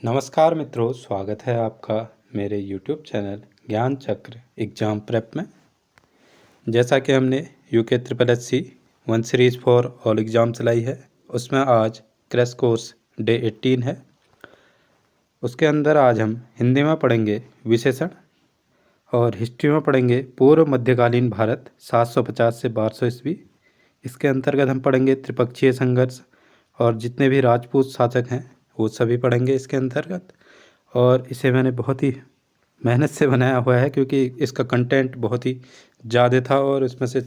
नमस्कार मित्रों, स्वागत है आपका मेरे YouTube चैनल ज्ञान चक्र एग्ज़ाम प्रेप में। जैसा कि हमने UK SSC 1 series for all exam चलाई है, उसमें आज क्रैश कोर्स डे 18 है। उसके अंदर आज हम हिंदी में पढ़ेंगे विशेषण और हिस्ट्री में पढ़ेंगे पूर्व मध्यकालीन भारत 750 से 1200 ईस्वी। इसके अंतर्गत हम पढ़ेंगे त्रिपक्षीय संघर्ष और जितने भी राजपूत शासक हैं वो सभी पढ़ेंगे इसके अंतर्गत। और इसे मैंने बहुत ही मेहनत से बनाया हुआ है क्योंकि इसका कंटेंट बहुत ही ज़्यादा था और इसमें से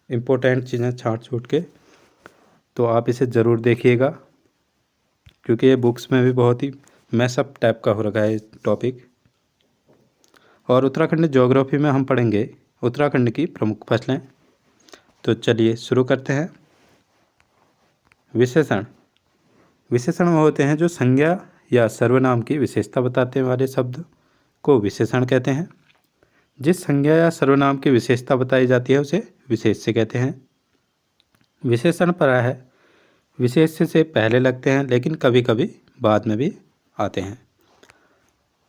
इम्पोर्टेंट चीज़ें छाँट छूट के, तो आप इसे ज़रूर देखिएगा क्योंकि ये बुक्स में भी बहुत ही मैसअप टाइप का हो रखा है टॉपिक। और उत्तराखंड ज्योग्राफी में हम पढ़ेंगे उत्तराखंड की प्रमुख फसलें। तो चलिए शुरू करते हैं। विशेषण में होते हैं जो संज्ञा या सर्वनाम की विशेषता बताते वाले शब्द को विशेषण कहते हैं। जिस संज्ञा या सर्वनाम की विशेषता बताई जाती है उसे विशेष्य कहते हैं। विशेषण प्रायः विशेष्य से पहले लगते हैं लेकिन कभी कभी बाद में भी आते हैं।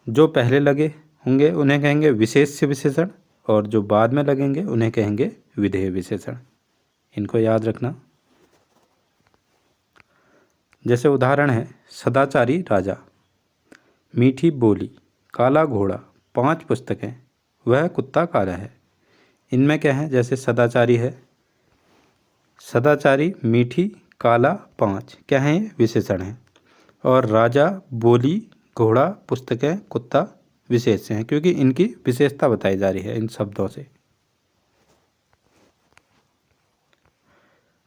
जो पहले लगे होंगे उन्हें कहेंगे विशेष्य विशेषण और जो बाद में लगेंगे उन्हें कहेंगे विधेय विशेषण। इनको याद रखना। जैसे उदाहरण है सदाचारी राजा, मीठी बोली, काला घोड़ा, 5 पुस्तकें, वह कुत्ता काला है। इनमें क्या है, जैसे सदाचारी है, सदाचारी, मीठी, काला, 5 क्या हैं, विशेषण हैं। और राजा, बोली, घोड़ा, पुस्तकें, कुत्ता विशेष्य हैं क्योंकि इनकी विशेषता बताई जा रही है इन शब्दों से।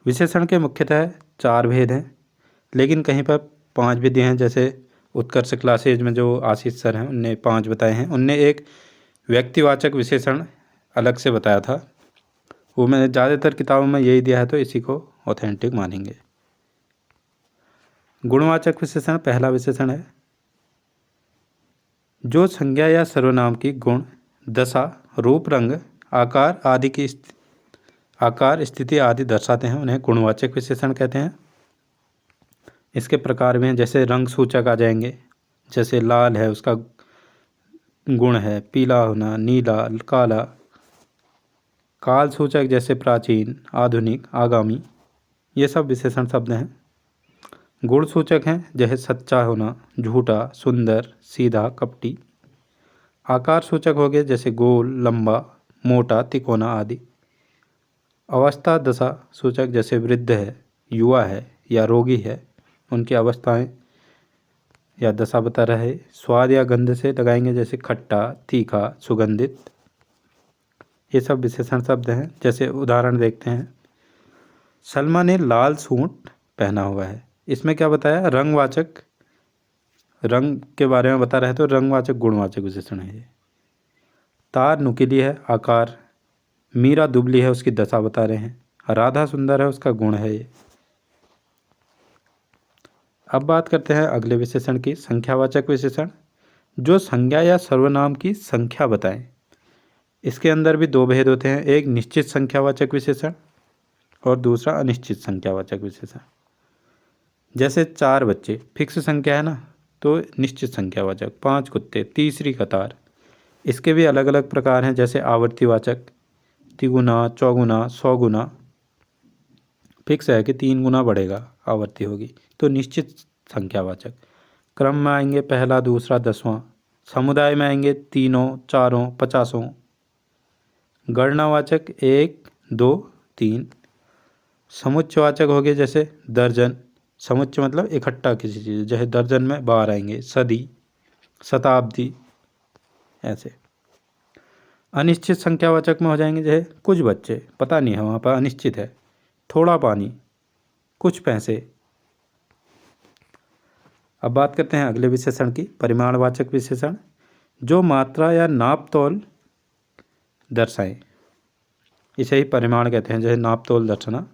विशेषण के मुख्यतः 4 भेद हैं लेकिन कहीं पर 5 भी दिए हैं। जैसे उत्कर्ष क्लासेज में जो आशीष सर हैं उनने 5 बताए हैं। उनने एक व्यक्तिवाचक विशेषण अलग से बताया था, वो मैंने ज़्यादातर किताबों में यही दिया है तो इसी को ऑथेंटिक मानेंगे। गुणवाचक विशेषण पहला विशेषण है जो संज्ञा या सर्वनाम की गुण, दशा, रूप, रंग, आकार आदि की आकार, स्थिति आदि दर्शाते हैं, उन्हें गुणवाचक विशेषण कहते हैं। इसके प्रकार में जैसे रंग सूचक आ जाएंगे, जैसे लाल है उसका गुण है पीला होना, नीला, काला। काल सूचक जैसे प्राचीन, आधुनिक, आगामी, ये सब विशेषण शब्द हैं। गुण सूचक हैं जैसे सच्चा होना, झूठा, सुंदर, सीधा, कपटी। आकार सूचक हो गए जैसे गोल, लंबा, मोटा, तिकोना आदि। अवस्था दशा सूचक जैसे वृद्ध है, युवा है या रोगी है, उनकी अवस्थाएं या दशा बता रहे। स्वाद या गंध से लगाएंगे जैसे खट्टा, तीखा, सुगंधित। ये सब विशेषण शब्द हैं। जैसे उदाहरण देखते हैं, सलमा ने लाल सूट पहना हुआ है। इसमें क्या बताया, रंगवाचक, रंग के बारे में बता रहे तो रंगवाचक गुणवाचक विशेषण है ये। तार नुकीली है, आकार। मीरा दुबली है, उसकी दशा बता रहे हैं। राधा सुंदर है, उसका गुण है ये। अब बात करते हैं अगले विशेषण की, संख्यावाचक विशेषण, जो संज्ञा या सर्वनाम की संख्या बताएं। इसके अंदर भी 2 भेद होते हैं, एक निश्चित संख्यावाचक विशेषण और दूसरा अनिश्चित संख्यावाचक विशेषण। जैसे 4 बच्चे फिक्स संख्या है ना, तो निश्चित संख्यावाचक। 5 कुत्ते, तीसरी कतार। इसके भी अलग अलग प्रकार हैं, जैसे आवर्तीवाचक, तिगुना, चौगुना, 100 गुना। फिक्स है कि 3 गुना बढ़ेगा, आवर्ती होगी, तो निश्चित संख्यावाचक। क्रम में आएंगे पहला, दूसरा, 10वां। समुदाय में आएंगे तीनों, चारों, 50ओं। गणनावाचक 1, 2, 3। समुच्चयवाचक हो गए जैसे दर्जन। समुच्चय मतलब इकट्ठा किसी चीज़, जैसे दर्जन में 12 आएंगे। सदी, शताब्दी, ऐसे। अनिश्चित संख्यावाचक में हो जाएंगे जैसे कुछ बच्चे, पता नहीं है, वहाँ पर अनिश्चित है। थोड़ा पानी, कुछ पैसे। अब बात करते हैं अगले विशेषण की, परिमाणवाचक विशेषण, जो मात्रा या नाप तोल दर्शाएं। इसे ही परिमाण कहते हैं, जैसे नाप तोल दर्शाना।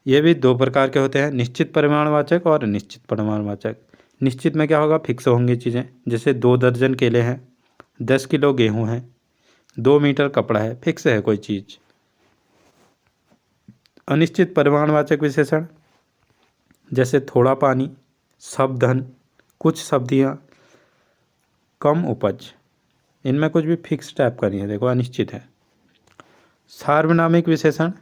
ये भी 2 प्रकार के होते हैं, निश्चित परिमाणवाचक और अनिश्चित परिमाणवाचक। निश्चित में क्या होगा, फिक्स होंगी चीज़ें, जैसे 2 दर्जन केले हैं, 10 किलो गेहूँ हैं, 2 मीटर कपड़ा है, फिक्स है कोई चीज़। अनिश्चित परिमाणवाचक विशेषण जैसे थोड़ा पानी, सब धन, कुछ सब्जियां कम उपज, इनमें कुछ भी फिक्स टाइप का नहीं है, देखो अनिश्चित है। सार्वनामिक विशेषण,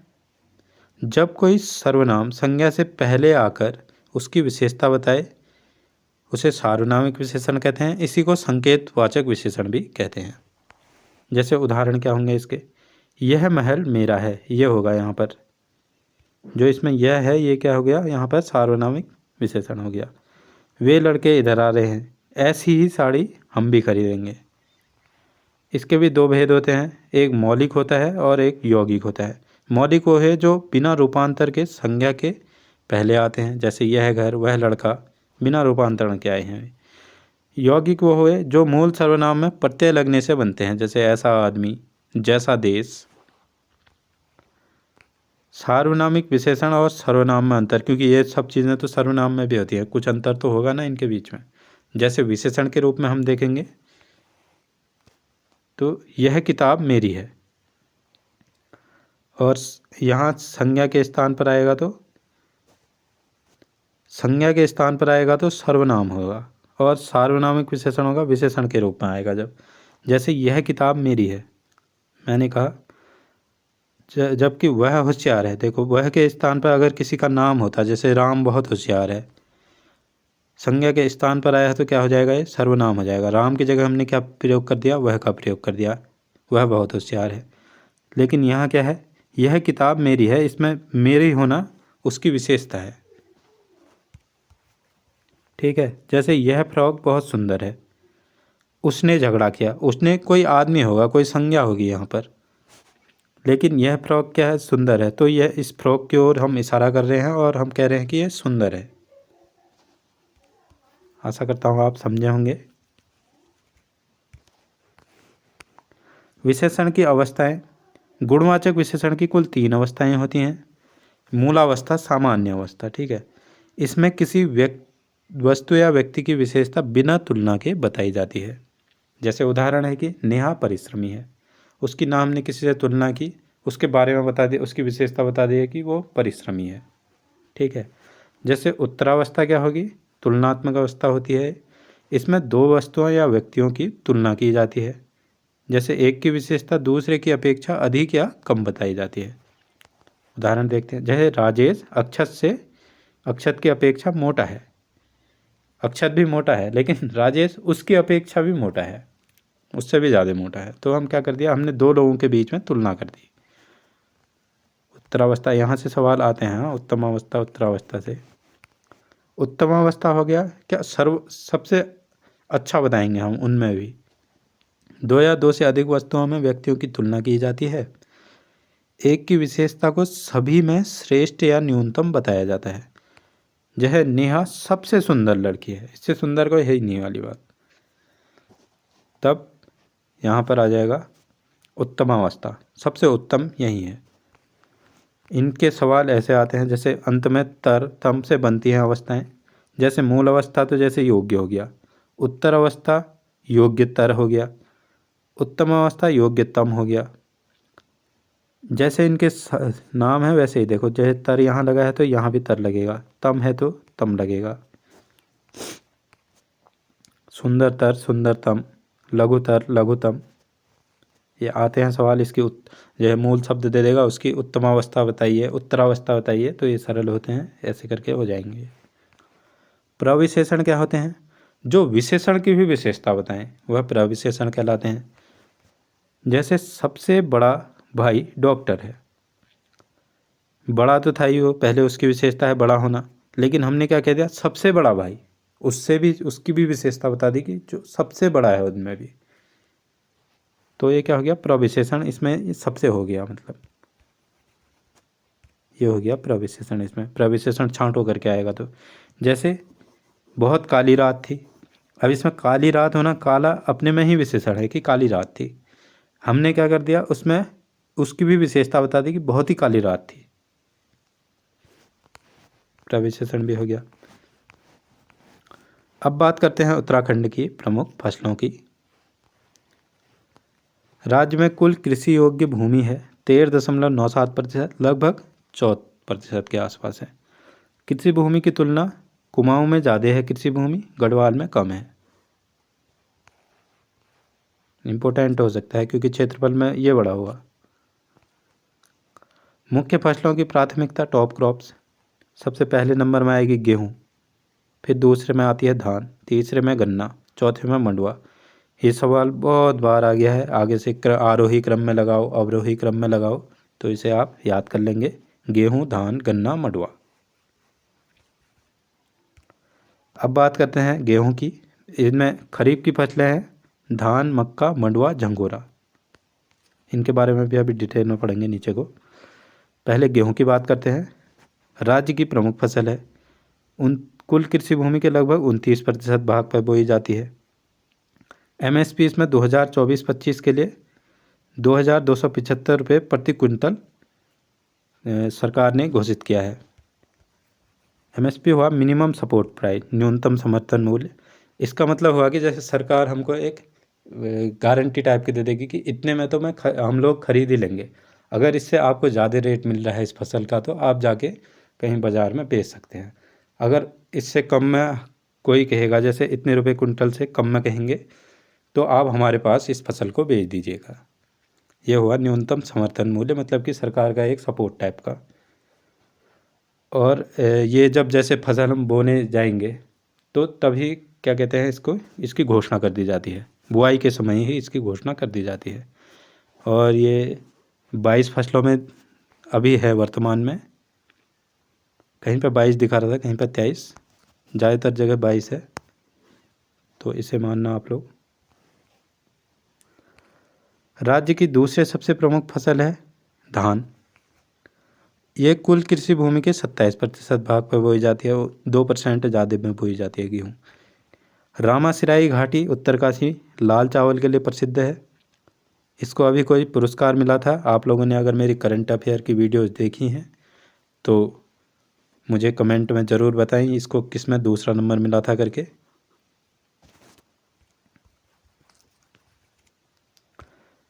जब कोई सर्वनाम संज्ञा से पहले आकर उसकी विशेषता बताए उसे सार्वनामिक विशेषण कहते हैं। इसी को संकेतवाचक विशेषण भी कहते हैं। जैसे उदाहरण क्या होंगे इसके, यह महल मेरा है, ये होगा यहाँ पर जो इसमें यह है ये क्या हो गया, यहाँ पर सार्वनामिक विशेषण हो गया। वे लड़के इधर आ रहे हैं, ऐसी ही साड़ी हम भी खरीदेंगे। इसके भी दो भेद होते हैं, एक मौलिक होता है और एक यौगिक होता है। मौलिक वो है जो बिना रूपांतर के संज्ञा के पहले आते हैं, जैसे यह घर वह लड़का बिना रूपांतरण के आए हैं। यौगिक वो है जो मूल सर्वनाम में प्रत्यय लगने से बनते हैं, जैसे ऐसा आदमी, जैसा देश। सार्वनामिक विशेषण और सर्वनाम में अंतर, क्योंकि ये सब चीज़ें तो सर्वनाम में भी होती हैं, कुछ अंतर तो होगा ना इनके बीच में। जैसे विशेषण के रूप में हम देखेंगे तो यह किताब मेरी है, और यहाँ संज्ञा के स्थान पर आएगा तो सर्वनाम होगा, और सार्वनामिक विशेषण होगा विशेषण के रूप में आएगा जब। जैसे यह किताब मेरी है, मैंने कहा, जबकि वह होशियार है। देखो वह के स्थान पर अगर किसी का नाम होता, जैसे राम बहुत होशियार है, संज्ञा के स्थान पर आया है तो क्या हो जाएगा, ये सर्वनाम हो जाएगा। राम की जगह हमने क्या प्रयोग कर दिया, वह का प्रयोग कर दिया, वह बहुत होशियार है। लेकिन यहाँ क्या है, यह किताब मेरी है, इसमें मेरी होना उसकी विशेषता है। ठीक है, जैसे यह फ्रॉक बहुत सुंदर है, उसने झगड़ा किया, उसने कोई आदमी होगा, कोई संज्ञा होगी यहाँ पर, लेकिन यह फ्रॉक क्या है, सुंदर है, तो यह इस फ्रॉक की ओर हम इशारा कर रहे हैं और हम कह रहे हैं कि यह सुंदर है। आशा करता हूँ आप समझे होंगे। विशेषण की अवस्थाएं, गुणवाचक विशेषण की कुल 3 अवस्थाएं होती हैं। मूलावस्था, सामान्य अवस्था, ठीक है, इसमें किसी वस्तु या व्यक्ति की विशेषता बिना तुलना के बताई जाती है। जैसे उदाहरण है कि नेहा परिश्रमी है, उसकी नाम ने किसी से तुलना की, उसके बारे में बता दिया, उसकी विशेषता बता दी है कि वो परिश्रमी है। ठीक है, जैसे उत्तरावस्था क्या होगी, तुलनात्मक अवस्था होती है। इसमें 2 वस्तुओं या व्यक्तियों की तुलना की जाती है, जैसे एक की विशेषता दूसरे की अपेक्षा अधिक या कम बताई जाती है। उदाहरण देखते हैं, जैसे राजेश अक्षत की अपेक्षा मोटा है, अक्षत भी मोटा है लेकिन राजेश उसकी अपेक्षा भी मोटा है, उससे भी ज़्यादा मोटा है। तो हम क्या कर दिया, हमने 2 लोगों के बीच में तुलना कर दी। उत्तरावस्था, यहाँ से सवाल आते हैं, उत्तमावस्था उत्तरावस्था से। उत्तमावस्था हो गया क्या, सबसे अच्छा बताएंगे हम, उनमें भी 2 या 2 से अधिक वस्तुओं में व्यक्तियों की तुलना की जाती है। एक की विशेषता को सभी में श्रेष्ठ या न्यूनतम बताया जाता है। यह नेहा सबसे सुंदर लड़की है, इससे सुंदर कोई है ही नहीं वाली बात। तब यहाँ पर आ जाएगा उत्तमावस्था, सबसे उत्तम यही है। इनके सवाल ऐसे आते हैं, जैसे अंत में तर तम से बनती हैं अवस्थाएं। जैसे मूल अवस्था तो जैसे योग्य हो गया, उत्तर अवस्था योग्यतर हो गया, उत्तम अवस्था योग्यतम हो गया। जैसे इनके नाम है वैसे ही देखो, जैसे तर यहाँ लगा है तो यहाँ भी तर लगेगा, तम है तो तम लगेगा। सुंदरतर सुंदरतम, लघुतर लघुतम, ये आते हैं सवाल। इसकी जो है मूल शब्द दे देगा, उसकी उत्तमावस्था बताइए, उत्तरावस्था बताइए, तो ये सरल होते हैं, ऐसे करके हो जाएंगे। प्रविशेषण क्या होते हैं, जो विशेषण की भी विशेषता बताएं वह प्रविशेषण कहलाते हैं। जैसे सबसे बड़ा भाई डॉक्टर है, बड़ा तो था ही वो, पहले उसकी विशेषता है बड़ा होना, लेकिन हमने क्या कह दिया, सबसे बड़ा भाई, उससे भी उसकी भी विशेषता बता दी कि जो सबसे बड़ा है उनमें भी। तो ये क्या हो गया, प्रविशेषण, इसमें सबसे हो गया, मतलब ये हो गया प्रविशेषण। इसमें प्रविशेषण छांट होकर के आएगा। तो जैसे बहुत काली रात थी, अब इसमें काली रात होना, काला अपने में ही विशेषण है कि काली रात थी, हमने क्या कर दिया, उसमें उसकी भी विशेषता बता दी कि बहुत ही काली रात थी, प्रविशेषण भी हो गया। अब बात करते हैं उत्तराखंड की प्रमुख फसलों की। राज्य में कुल कृषि योग्य भूमि है 13.97%, लगभग 14% के आसपास है। कृषि भूमि की तुलना कुमाऊं में ज़्यादा है कृषि भूमि, गढ़वाल में कम है। इम्पोर्टेंट हो सकता है क्योंकि क्षेत्रफल में ये बड़ा हुआ। मुख्य फसलों की प्राथमिकता टॉप क्रॉप्स, सबसे पहले नंबर में आएगी गेहूँ, फिर दूसरे में आती है धान, तीसरे में गन्ना, चौथे में मंडुआ। ये सवाल बहुत बार आ गया है, आगे से आरोही क्रम में लगाओ, अवरोही क्रम में लगाओ, तो इसे आप याद कर लेंगे, गेहूँ, धान, गन्ना, मंडुआ। अब बात करते हैं गेहूँ की। इनमें खरीफ की फसलें हैं धान, मक्का, मंडुआ, झंगोरा। इनके बारे में भी अभी डिटेल में पढ़ेंगे नीचे को। पहले गेहूँ की बात करते हैं। राज्य की प्रमुख फसल है, उन कुल कृषि भूमि के लगभग 29% भाग पर बोई जाती है। MSP इसमें 2024-25 के लिए 2,275 रुपये प्रति क्विंटल सरकार ने घोषित किया है। MSP हुआ मिनिमम सपोर्ट प्राइस, न्यूनतम समर्थन मूल्य। इसका मतलब हुआ कि जैसे सरकार हमको एक गारंटी टाइप की दे देगी कि इतने में तो हम लोग खरीद ही लेंगे। अगर इससे आपको ज़्यादा रेट मिल रहा है इस फसल का तो आप जाके कहीं बाज़ार में बेच सकते हैं। अगर इससे कम में कोई कहेगा, जैसे इतने रुपए कुंटल से कम में कहेंगे, तो आप हमारे पास इस फसल को बेच दीजिएगा। ये हुआ न्यूनतम समर्थन मूल्य, मतलब कि सरकार का एक सपोर्ट टाइप का। और ये जब जैसे फसल हम बोने जाएंगे तो तभी क्या कहते हैं इसको, इसकी घोषणा कर दी जाती है, बुआई के समय ही इसकी घोषणा कर दी जाती है। और ये 22 फसलों में अभी है वर्तमान में, कहीं पर 22 दिखा रहा था, कहीं पर 23, ज़्यादातर जगह 22 है, तो इसे मानना आप लोग। राज्य की दूसरे सबसे प्रमुख फसल है धान। ये कुल कृषि भूमि के 27% भाग पर बोई जाती है, 2% ज़्यादा में बोई जाती है गेहूँ। रामासिराई घाटी उत्तरकाशी लाल चावल के लिए प्रसिद्ध है। इसको अभी कोई पुरस्कार मिला था। आप लोगों ने अगर मेरी करंट अफेयर की वीडियोस देखी हैं तो मुझे कमेंट में ज़रूर बताएं इसको किस में दूसरा नंबर मिला था करके।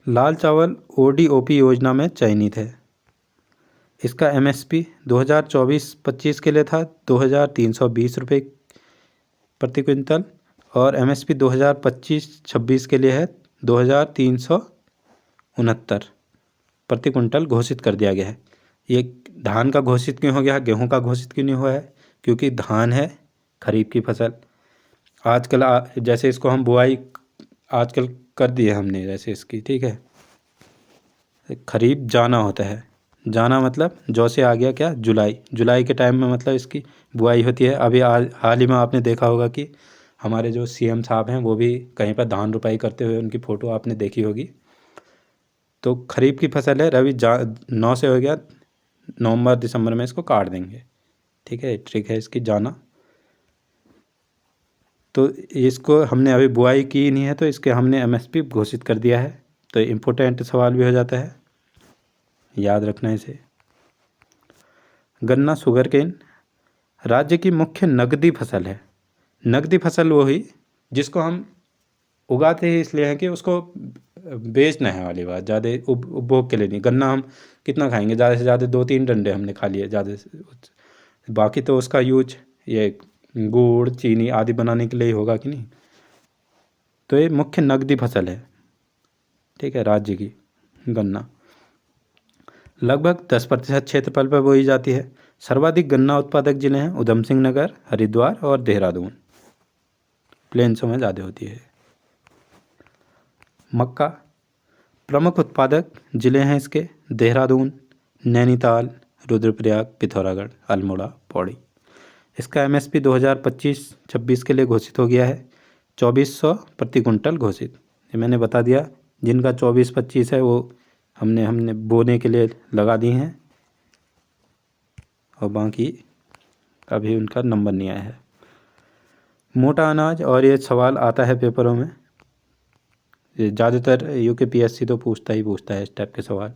लाल चावल ODOP योजना में चयनित है। इसका MSP 2024-25 के लिए था 2,320 रुपये प्रति क्विंटल, और MSP 2025-26 के लिए है 2,369 प्रति क्विंटल घोषित कर दिया गया है। ये धान का घोषित क्यों हो गया, गेहूं का घोषित क्यों नहीं हुआ है? क्योंकि धान है खरीफ की फसल। आजकल जैसे इसको हम बुआई आजकल कर दिए हमने जैसे इसकी, ठीक है। खरीफ जाना होता है, जाना मतलब जौ से आ गया क्या, जुलाई के टाइम में मतलब इसकी बुआई होती है। अभी हाल ही में आपने देखा होगा कि हमारे जो CM साहब हैं वो भी कहीं पर धान रुपाई करते हुए उनकी फ़ोटो आपने देखी होगी। तो खरीफ की फसल है, रबी 9 से हो गया, नवंबर दिसंबर में इसको काट देंगे, ठीक है। ट्रिक है इसकी जाना। तो इसको हमने अभी बुआई की नहीं है तो इसके हमने MSP घोषित कर दिया है। तो इम्पोर्टेंट सवाल भी हो जाता है, याद रखना इसे। गन्ना शुगर केन राज्य की मुख्य नकदी फसल है। नकदी फसल वो हुई जिसको हम उगाते ही इसलिए हैं कि उसको बेचना है वाली बात, ज़्यादा उपभोग के लिए नहीं। गन्ना हम कितना खाएंगे, ज़्यादा से ज़्यादा 2-3 डंडे हमने खा लिए ज़्यादा से, बाकी तो उसका यूज ये गुड़ चीनी आदि बनाने के लिए ही होगा कि नहीं। तो ये मुख्य नकदी फसल है, ठीक है, राज्य की गन्ना। लगभग 10% क्षेत्रफल पर बोई जाती है। सर्वाधिक गन्ना उत्पादक जिले हैं उधम सिंह नगर, हरिद्वार और देहरादून। प्लेन्सों में ज़्यादा होती है। मक्का प्रमुख उत्पादक जिले हैं इसके देहरादून, नैनीताल, रुद्रप्रयाग, पिथौरागढ़, अल्मोड़ा, पौड़ी। इसका MSP 2025-26 के लिए घोषित हो गया है 2,400 प्रति कुंटल घोषित। ये मैंने बता दिया, जिनका 24-25 है वो हमने बोने के लिए लगा दी हैं, और बाकी अभी उनका नंबर नहीं आया है। मोटा अनाज, और ये सवाल आता है पेपरों में, ज़्यादातर UKPSC तो पूछता है इस टाइप के सवाल।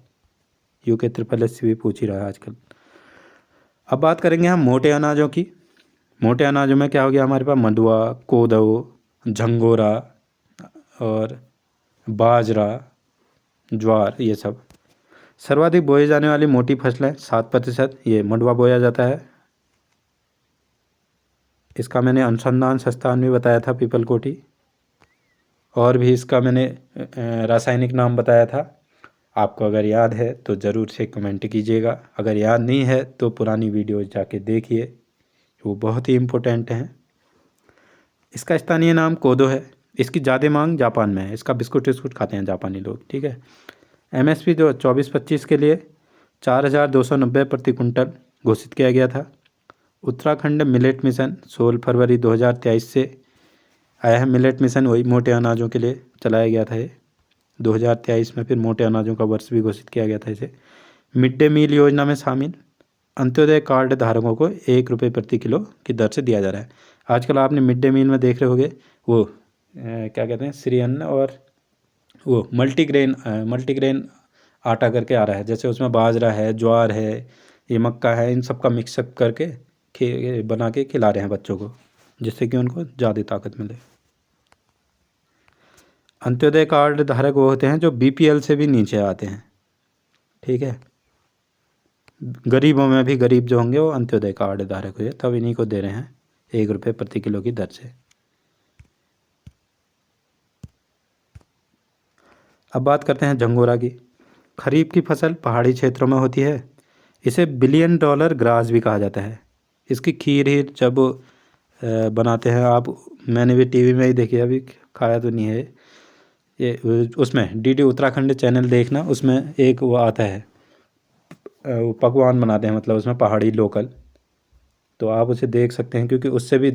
UKSSS भी पूछ ही रहा है आजकल। अब बात करेंगे हम मोटे अनाजों की। मोटे अनाजों में क्या हो गया हमारे पास, मंडुआ, कोदो, झंगोरा और बाजरा, ज्वार, ये सब। सर्वाधिक बोए जाने वाली मोटी फसलें 7%, ये मंडुआ बोया जाता है। इसका मैंने अनुसंधान संस्थान भी बताया था, पीपलकोटी। और भी इसका मैंने रासायनिक नाम बताया था। आपको अगर याद है तो ज़रूर से कमेंट कीजिएगा, अगर याद नहीं है तो पुरानी वीडियो जाके देखिए, वो बहुत ही इम्पोर्टेंट हैं। इसका स्थानीय नाम कोदो है। इसकी ज़्यादा मांग जापान में है। इसका बिस्कुट विस्कुट खाते हैं जापानी लोग, ठीक है। एमएसपी जो 24-25 के लिए 4,290 प्रति कुंटल घोषित किया गया था। उत्तराखंड मिलेट मिशन 16 फरवरी 2023 से आया है। मिलेट मिशन वही मोटे अनाजों के लिए चलाया गया था ये। 2023 में फिर मोटे अनाजों का वर्ष भी घोषित किया गया था इसे। मिड डे मील योजना में शामिल अंत्योदय कार्ड धारकों को 1 रुपये प्रति किलो की दर से दिया जा रहा है। आजकल आपने मिड डे मील में देख रहे होंगे वो क्या कहते हैं, श्री अन्न और वो मल्टीग्रेन आटा करके आ रहा है। जैसे उसमें बाजरा है, ज्वार है, ये मक्का है, इन सब का मिक्सअप करके बना के खिला रहे हैं बच्चों को, जिससे कि उनको ज़्यादा ताकत मिले। अंत्योदय कार्ड धारक वो होते हैं जो बीपीएल से भी नीचे आते हैं, ठीक है। गरीबों में भी गरीब जो होंगे वो अंत्योदय कार्ड धारक हुए, तब इन्हीं को दे रहे हैं 1 रुपये प्रति किलो की दर से। अब बात करते हैं झंगोरा की। खरीफ की फसल पहाड़ी क्षेत्रों में होती है। इसे $1 बिलियन ग्रास भी कहा जाता है। इसकी खीर ही जब बनाते हैं आप, मैंने भी टीवी में ही देखी, अभी खाया तो नहीं है ये। उसमें डीडी उत्तराखंड चैनल देखना, उसमें एक वो आता है, वो पकवान बनाते हैं, मतलब उसमें पहाड़ी लोकल, तो आप उसे देख सकते हैं, क्योंकि उससे भी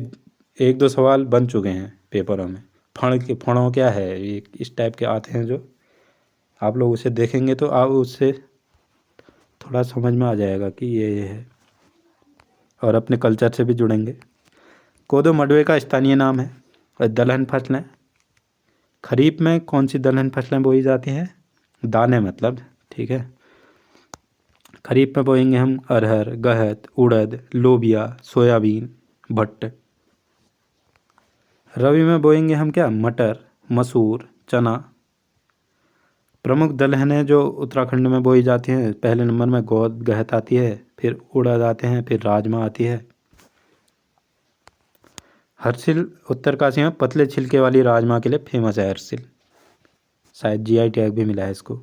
1-2 सवाल बन चुके हैं पेपरों में। फणों क्या है, ये इस टाइप के आते हैं जो, आप लोग उसे देखेंगे तो आप उससे थोड़ा समझ में आ जाएगा कि ये है, और अपने कल्चर से भी जुड़ेंगे। कोदो मंडुवे का स्थानीय नाम है। और दलहन फसलें, खरीफ में कौन सी दलहन फसलें बोई जाती हैं? दाने मतलब, ठीक है। खरीफ में बोएंगे हम अरहर, गहत, उड़द, लोबिया, सोयाबीन, भट्ट। रबी में बोएंगे हम क्या? मटर, मसूर, चना। प्रमुख दलहनें जो उत्तराखंड में बोई जाती हैं, पहले नंबर में गोद गहत आती है, फिर उड़द आते हैं, फिर राजमा आती है। हरसिल उत्तरकाशी में पतले छिलके वाली राजमा के लिए फेमस है हरसिल, शायद जीआई टैग भी मिला है इसको।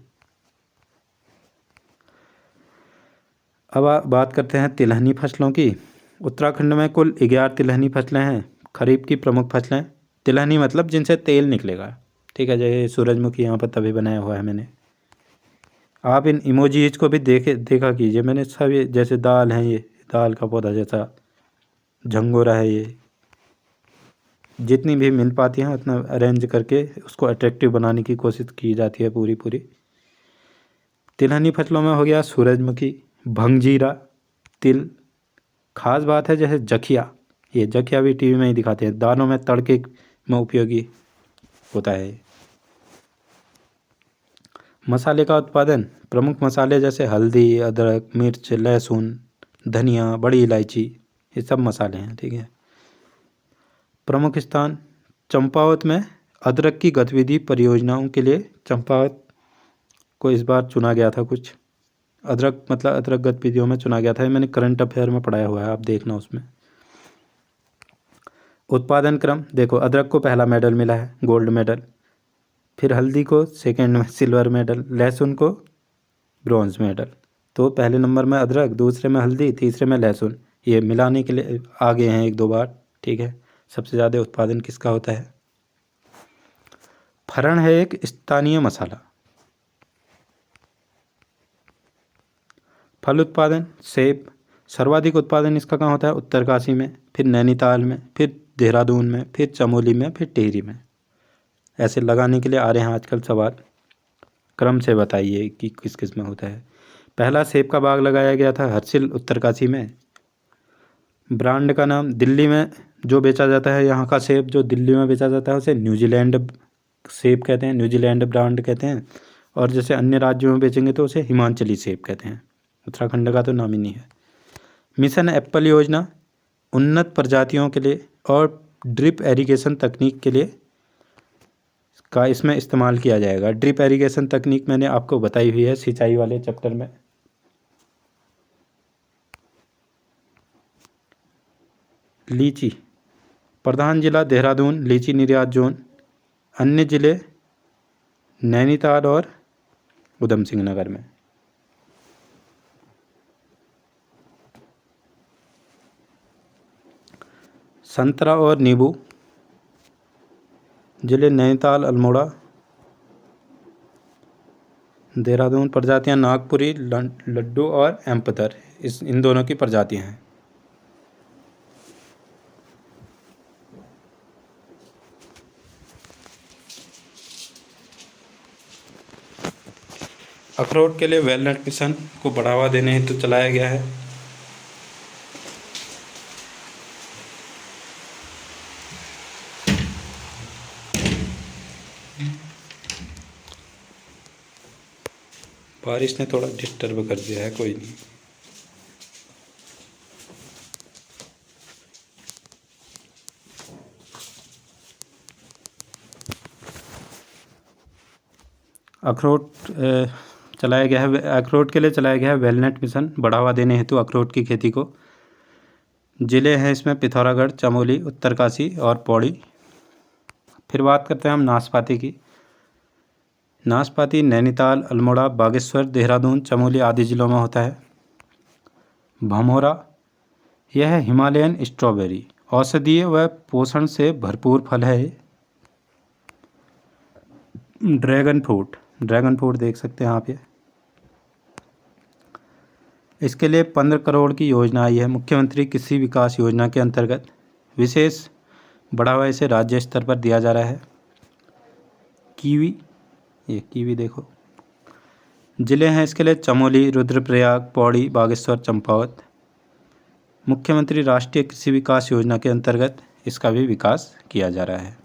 अब बात करते हैं तिलहनी फसलों की। उत्तराखंड में कुल 11 तिलहनी फसलें हैं। खरीफ की प्रमुख फसलें, तिलहनी मतलब जिनसे तेल निकलेगा, ठीक है। जैसे सूरजमुखी यहाँ पर तभी बनाया हुआ है मैंने। आप इन इमोजीज को भी देखा कीजिए, मैंने सभी, जैसे दाल है, ये दाल का पौधा जैसा, झंगोरा है, ये जितनी भी मिल पाती हैं उतना अरेंज करके उसको अट्रैक्टिव बनाने की कोशिश की जाती है पूरी पूरी। तिलहनी फसलों में हो गया सूरजमुखी, भंगजीरा, तिल। खास बात है जैसे जखिया, ये जखिया भी टीवी में ही दिखाते हैं, दालों में तड़के में उपयोगी होता है। मसाले का उत्पादन, प्रमुख मसाले जैसे हल्दी, अदरक, मिर्च, लहसुन, धनिया, बड़ी इलायची, ये सब मसाले हैं, ठीक है। प्रमुख स्थान, चंपावत में अदरक की गतिविधि परियोजनाओं के लिए चंपावत को इस बार चुना गया था। कुछ अदरक मतलब अदरक गतिविधियों में चुना गया था, मैंने करंट अफेयर में पढ़ाया हुआ है, आप देखना उसमें। उत्पादन क्रम देखो, अदरक को पहला मेडल मिला है, गोल्ड मेडल। फिर हल्दी को सेकेंड में सिल्वर मेडल, लहसुन को ब्रॉन्ज मेडल। तो पहले नंबर में अदरक, दूसरे में हल्दी, तीसरे में लहसुन। ये मिलाने के लिए आगे हैं 1-2 बार, ठीक है। सबसे ज़्यादा उत्पादन किसका होता है? फरण है एक स्थानीय मसाला। फल उत्पादन, सेब। सर्वाधिक उत्पादन इसका कहाँ होता है? उत्तरकाशी में, फिर नैनीताल में, फिर देहरादून में, फिर चमोली में, फिर टिहरी में। ऐसे लगाने के लिए आ रहे हैं आजकल सवाल, क्रम से बताइए कि किस किस में होता है। पहला सेब का बाग लगाया गया था हर्षिल उत्तरकाशी में। ब्रांड का नाम, दिल्ली में जो बेचा जाता है, यहाँ का सेब जो दिल्ली में बेचा जाता है उसे न्यूजीलैंड सेब कहते हैं, न्यूजीलैंड ब्रांड कहते हैं। और जैसे अन्य राज्यों में बेचेंगे तो उसे हिमाचली सेब कहते हैं। उत्तराखंड का तो नाम ही नहीं है। मिशन एप्पल योजना उन्नत प्रजातियों के लिए और ड्रिप एरीगेशन तकनीक के लिए का इसमें इस्तेमाल किया जाएगा। ड्रिप एरीगेशन तकनीक मैंने आपको बताई हुई है सिंचाई वाले चैप्टर में। लीची, प्रधान जिला देहरादून लीची निर्यात जोन। अन्य जिले नैनीताल और उधम सिंह नगर में। संतरा और नींबू जिले नैनीताल अल्मोड़ा देहरादून। प्रजातियां नागपुरी लड्डू और एम्पतर, इन दोनों की प्रजातियां हैं। अखरोट के लिए वेलनट मिशन को बढ़ावा देने हेतु चलाया गया है। बारिश ने थोड़ा डिस्टर्ब कर दिया है, कोई नहीं। अखरोट चलाया गया है, अखरोट के लिए चलाया गया है वेलनट मिशन, बढ़ावा देने हेतु अखरोट की खेती को। ज़िले हैं इसमें पिथौरागढ़, चमोली, उत्तरकाशी और पौड़ी। फिर बात करते हैं हम नाशपाती की। नाशपाती नैनीताल, अल्मोड़ा, बागेश्वर, देहरादून, चमोली आदि जिलों में होता है। भमोरा, यह है हिमालयन स्ट्रॉबेरी, औषधीय व पोषण से भरपूर फल है। ड्रैगन फ्रूट देख सकते हैं आप ये। इसके लिए 15 करोड़ की योजना आई है मुख्यमंत्री कृषि विकास योजना के अंतर्गत। विशेष बढ़ावा इसे राज्य स्तर पर दिया जा रहा है। कीवी, ये कीवी देखो। ज़िले हैं इसके लिए चमोली, रुद्रप्रयाग, पौड़ी, बागेश्वर, चंपावत। मुख्यमंत्री राष्ट्रीय कृषि विकास योजना के अंतर्गत इसका भी विकास किया जा रहा है।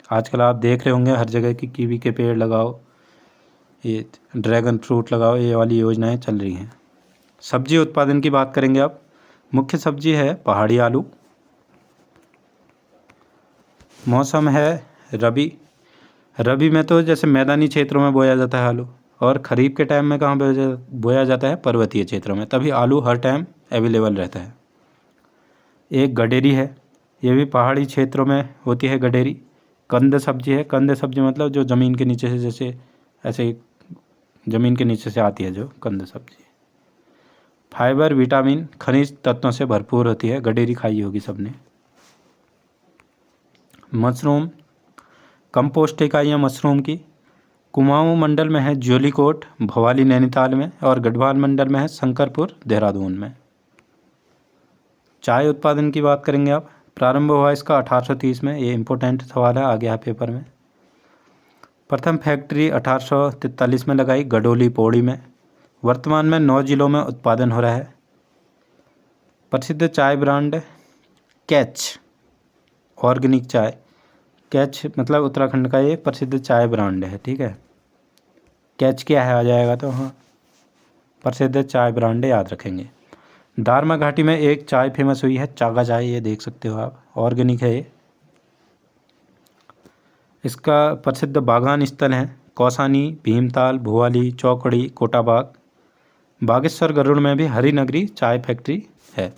आजकल आप देख रहे होंगे हर जगह की कीवी के पेड़ लगाओ, ये ड्रैगन फ्रूट लगाओ, ये वाली योजनाएं चल रही हैं। सब्जी उत्पादन की बात करेंगे अब। मुख्य सब्जी है पहाड़ी आलू। मौसम है रबी में तो जैसे मैदानी क्षेत्रों में बोया जाता है आलू, और खरीफ के टाइम में कहाँ बोया जाता है, पर्वतीय क्षेत्रों में, तभी आलू हर टाइम अवेलेबल रहता है। एक गडेरी है, ये भी पहाड़ी क्षेत्रों में होती है गडेरी। कंद सब्जी है, कंद सब्जी मतलब जो ज़मीन के नीचे से, जैसे ऐसे ज़मीन के नीचे से आती है जो कंद सब्जी। फाइबर, विटामिन, खनिज तत्वों से भरपूर होती है। गडेरी खाई होगी सबने। मशरूम, कंपोस्ट इकाइयाँ मशरूम की। कुमाऊं मंडल में है ज्योलिकोट, भवाली नैनीताल में, और गढ़वाल मंडल में है शंकरपुर देहरादून में। चाय उत्पादन की बात करेंगे आप। प्रारंभ हुआ इसका 1830 में, ये इम्पोर्टेंट सवाल है, आ गया पेपर में। प्रथम फैक्ट्री 1843 में लगाई गडोली, पौड़ी में। वर्तमान में 9 जिलों में उत्पादन हो रहा है। प्रसिद्ध चाय ब्रांड कैच, ऑर्गेनिक चाय। कैच मतलब उत्तराखंड का ये प्रसिद्ध चाय ब्रांड है, ठीक है। कैच क्या है आ जाएगा तो, हाँ, प्रसिद्ध चाय ब्रांड याद रखेंगे। दारमा घाटी में एक चाय फेमस हुई है, चागा चाय, ये देख सकते हो आप, ऑर्गेनिक है ये। इसका प्रसिद्ध बागान स्थल हैं कौसानी, भीमताल, भुवाली, चौकड़ी, कोटाबाग। बागेश्वर गरुड़ में भी हरिनगरी चाय फैक्ट्री है।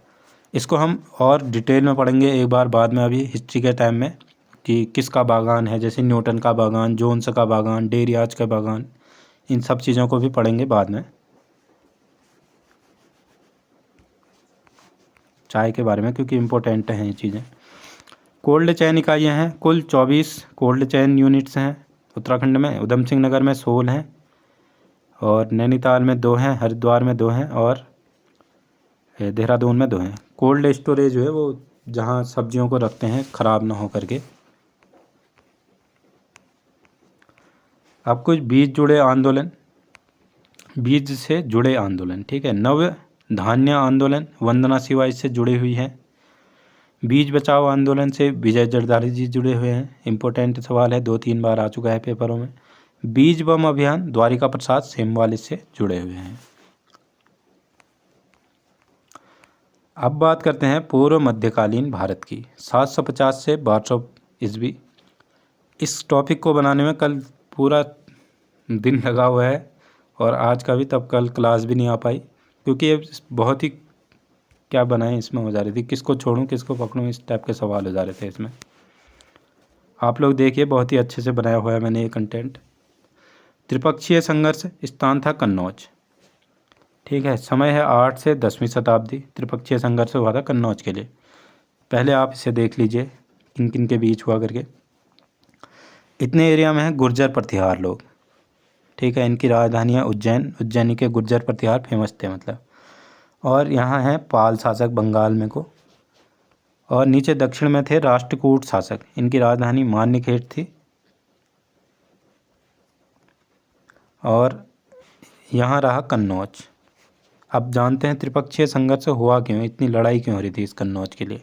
इसको हम और डिटेल में पढ़ेंगे एक बार बाद में, अभी हिस्ट्री के टाइम में, कि किसका बागान है, जैसे न्यूटन का बागान, जोन्स का बागान, डेरियाज का बागान, इन सब चीज़ों को भी पढ़ेंगे बाद में, चाय के बारे में, क्योंकि इम्पोर्टेंट हैं ये चीज़ें। कोल्ड चैन इकाइयाँ हैं, कुल 24 कोल्ड चैन यूनिट्स हैं उत्तराखंड में। उधम सिंह नगर में 16 हैं, और नैनीताल में 2 हैं, हरिद्वार में 2 हैं, और देहरादून में 2 हैं। कोल्ड स्टोरेज जो है वो जहाँ सब्जियों को रखते हैं ख़राब ना हो करके। अब कुछ बीज से जुड़े आंदोलन, ठीक है। नव धान्य आंदोलन, वंदना शिवा इससे जुड़ी हुई है। बीज बचाओ आंदोलन से विजय जरदारी जी जुड़े हुए हैं। इम्पोर्टेंट सवाल है, 2-3 बार आ चुका है पेपरों में। बीज बम अभियान, द्वारिका प्रसाद सेमवाल इससे जुड़े हुए हैं। अब बात करते हैं पूर्व मध्यकालीन भारत की, 750 से 1200 ईस्वी। इस टॉपिक को बनाने में कल पूरा दिन लगा हुआ है, और आज का भी, तब कल क्लास भी नहीं आ पाई, क्योंकि ये बहुत ही क्या बनाएं इसमें हो जा रही थी, किसको छोड़ूं किसको पकड़ूं, इस टाइप के सवाल हो जा रहे थे इसमें। आप लोग देखिए बहुत ही अच्छे से बनाया हुआ है मैंने ये कंटेंट। त्रिपक्षीय संघर्ष, स्थान था कन्नौज। ठीक है, समय है 8 से 10वीं शताब्दी। त्रिपक्षीय संघर्ष हुआ था कन्नौज के लिए। पहले आप इसे देख लीजिए किन किन के बीच हुआ करके। इतने एरिया में है गुर्जर प्रतिहार लोग। ठीक है, इनकी राजधानियाँ उज्जैन, उज्जैनी के गुर्जर प्रतिहार फेमस थे मतलब। और यहाँ हैं पाल शासक बंगाल में को। और नीचे दक्षिण में थे राष्ट्रकूट शासक, इनकी राजधानी मान्यखेट थी। और यहाँ रहा कन्नौज। अब जानते हैं त्रिपक्षीय संघर्ष हुआ क्यों, इतनी लड़ाई क्यों हो रही थी इस कन्नौज के लिए।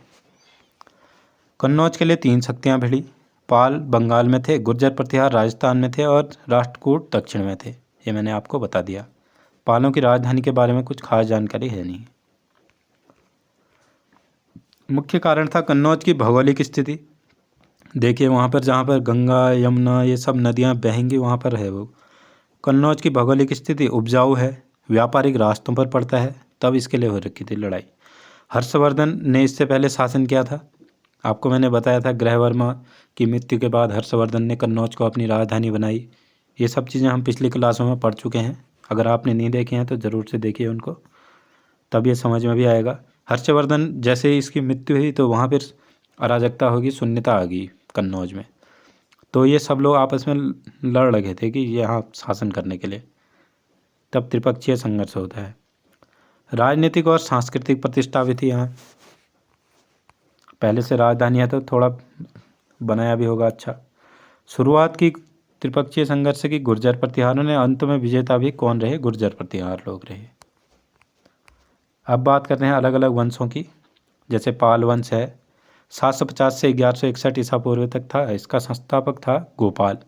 कन्नौज के लिए 3 शक्तियाँ भिड़ी। पाल बंगाल में थे, गुर्जर प्रतिहार राजस्थान में थे और राष्ट्रकूट दक्षिण में थे। ये मैंने आपको बता दिया। पालों की राजधानी के बारे में कुछ खास जानकारी है नहीं। मुख्य कारण था कन्नौज की भौगोलिक स्थिति। देखिए वहाँ पर जहाँ पर गंगा यमुना ये सब नदियाँ बहेंगी वहाँ पर है वो। कन्नौज की भौगोलिक स्थिति उपजाऊ है, व्यापारिक रास्तों पर पड़ता है, तब इसके लिए हो रखी थी लड़ाई। हर्षवर्धन ने इससे पहले शासन किया था। आपको मैंने बताया था ग्रहवर्मा की मृत्यु के बाद हर्षवर्धन ने कन्नौज को अपनी राजधानी बनाई। ये सब चीज़ें हम पिछली क्लासों में पढ़ चुके हैं। अगर आपने नहीं देखे हैं तो ज़रूर से देखिए उनको, तब ये समझ में भी आएगा। हर्षवर्धन जैसे ही इसकी मृत्यु हुई तो वहाँ पर अराजकता होगी, शून्यता आ गई कन्नौज में। तो ये सब लोग आपस में लड़ लगे थे कि यहाँ शासन करने के लिए, तब त्रिपक्षीय संघर्ष होता है। राजनीतिक और सांस्कृतिक प्रतिष्ठा भी थी यहाँ। पहले से राजधानी है तो थोड़ा बनाया भी होगा अच्छा। शुरुआत की त्रिपक्षीय संघर्ष की गुर्जर प्रतिहारों ने, अंत में विजेता भी कौन रहे, गुर्जर प्रतिहार लोग रहे। अब बात करते हैं अलग अलग वंशों की। जैसे पाल वंश है, 750 से 1161 ईसा पूर्व तक था। इसका संस्थापक था गोपाल।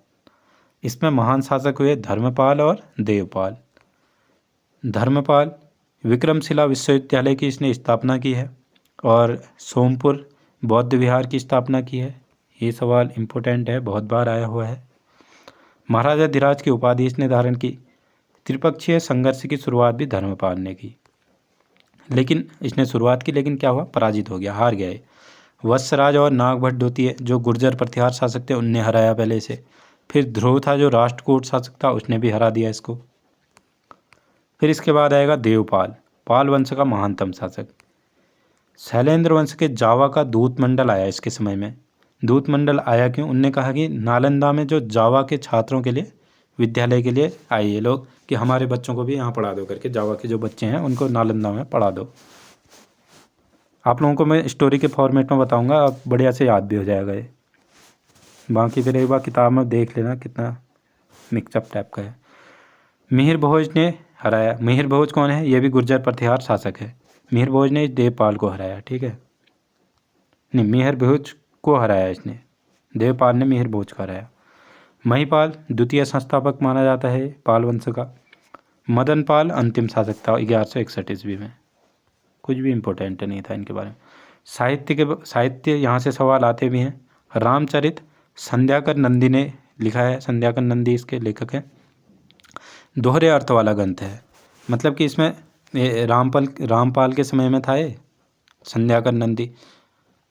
इसमें महान शासक हुए धर्मपाल और देवपाल। धर्मपाल विक्रमशिला विश्वविद्यालय की इसने स्थापना की है और सोमपुर बौद्ध विहार की स्थापना की है। ये सवाल इम्पोर्टेंट है, बहुत बार आया हुआ है। महाराजा धीराज की उपाधि इसने धारण की। त्रिपक्षीय संघर्ष की शुरुआत भी धर्मपाल ने की, लेकिन इसने शुरुआत की लेकिन क्या हुआ, पराजित हो गया, हार गया। वत्सराज और नागभट्ट द्वितीय जो गुर्जर प्रतिहार शासक थे उनने हराया पहले इसे। फिर ध्रुव था जो राष्ट्रकूट शासक था, उसने भी हरा दिया इसको। फिर इसके बाद आएगा देवपाल, पाल वंश का महानतम शासक। शैलेंद्र वंश के जावा का दूत मंडल आया इसके समय में। दूत मंडल आया क्यों, उनने कहा कि नालंदा में जो जावा के छात्रों के लिए, विद्यालय के लिए आए ये लोग कि हमारे बच्चों को भी यहाँ पढ़ा दो करके, जावा के जो बच्चे हैं उनको नालंदा में पढ़ा दो। आप लोगों को मैं स्टोरी के फॉर्मेट में बताऊंगा, आप बढ़िया से याद भी हो जाएगा ये। बाकी फिर एक बार किताब में देख लेना कितना मिक्सअप टाइप का है। मिहिर भोज ने हराया। मिहिर भोज कौन है, ये भी गुर्जर प्रतिहार शासक है। मिहिर भोज ने देवपाल को हराया। ठीक है, नहीं, मिहिर भोज को हराया इसने, देवपाल ने मिहिर भोज को हराया। महिपाल द्वितीय संस्थापक माना जाता है पाल वंश का। मदन पाल अंतिम शासक था 1161 ईस्वी में। कुछ भी इम्पोर्टेंट नहीं था इनके बारे में। साहित्य यहाँ से सवाल आते भी हैं। रामचरित संध्याकर नंदी ने लिखा है, संध्याकर नंदी इसके लेखक हैं। दोहरे अर्थ वाला ग्रंथ है, मतलब कि इसमें रामपाल के समय में था ये संध्याकर नंदी।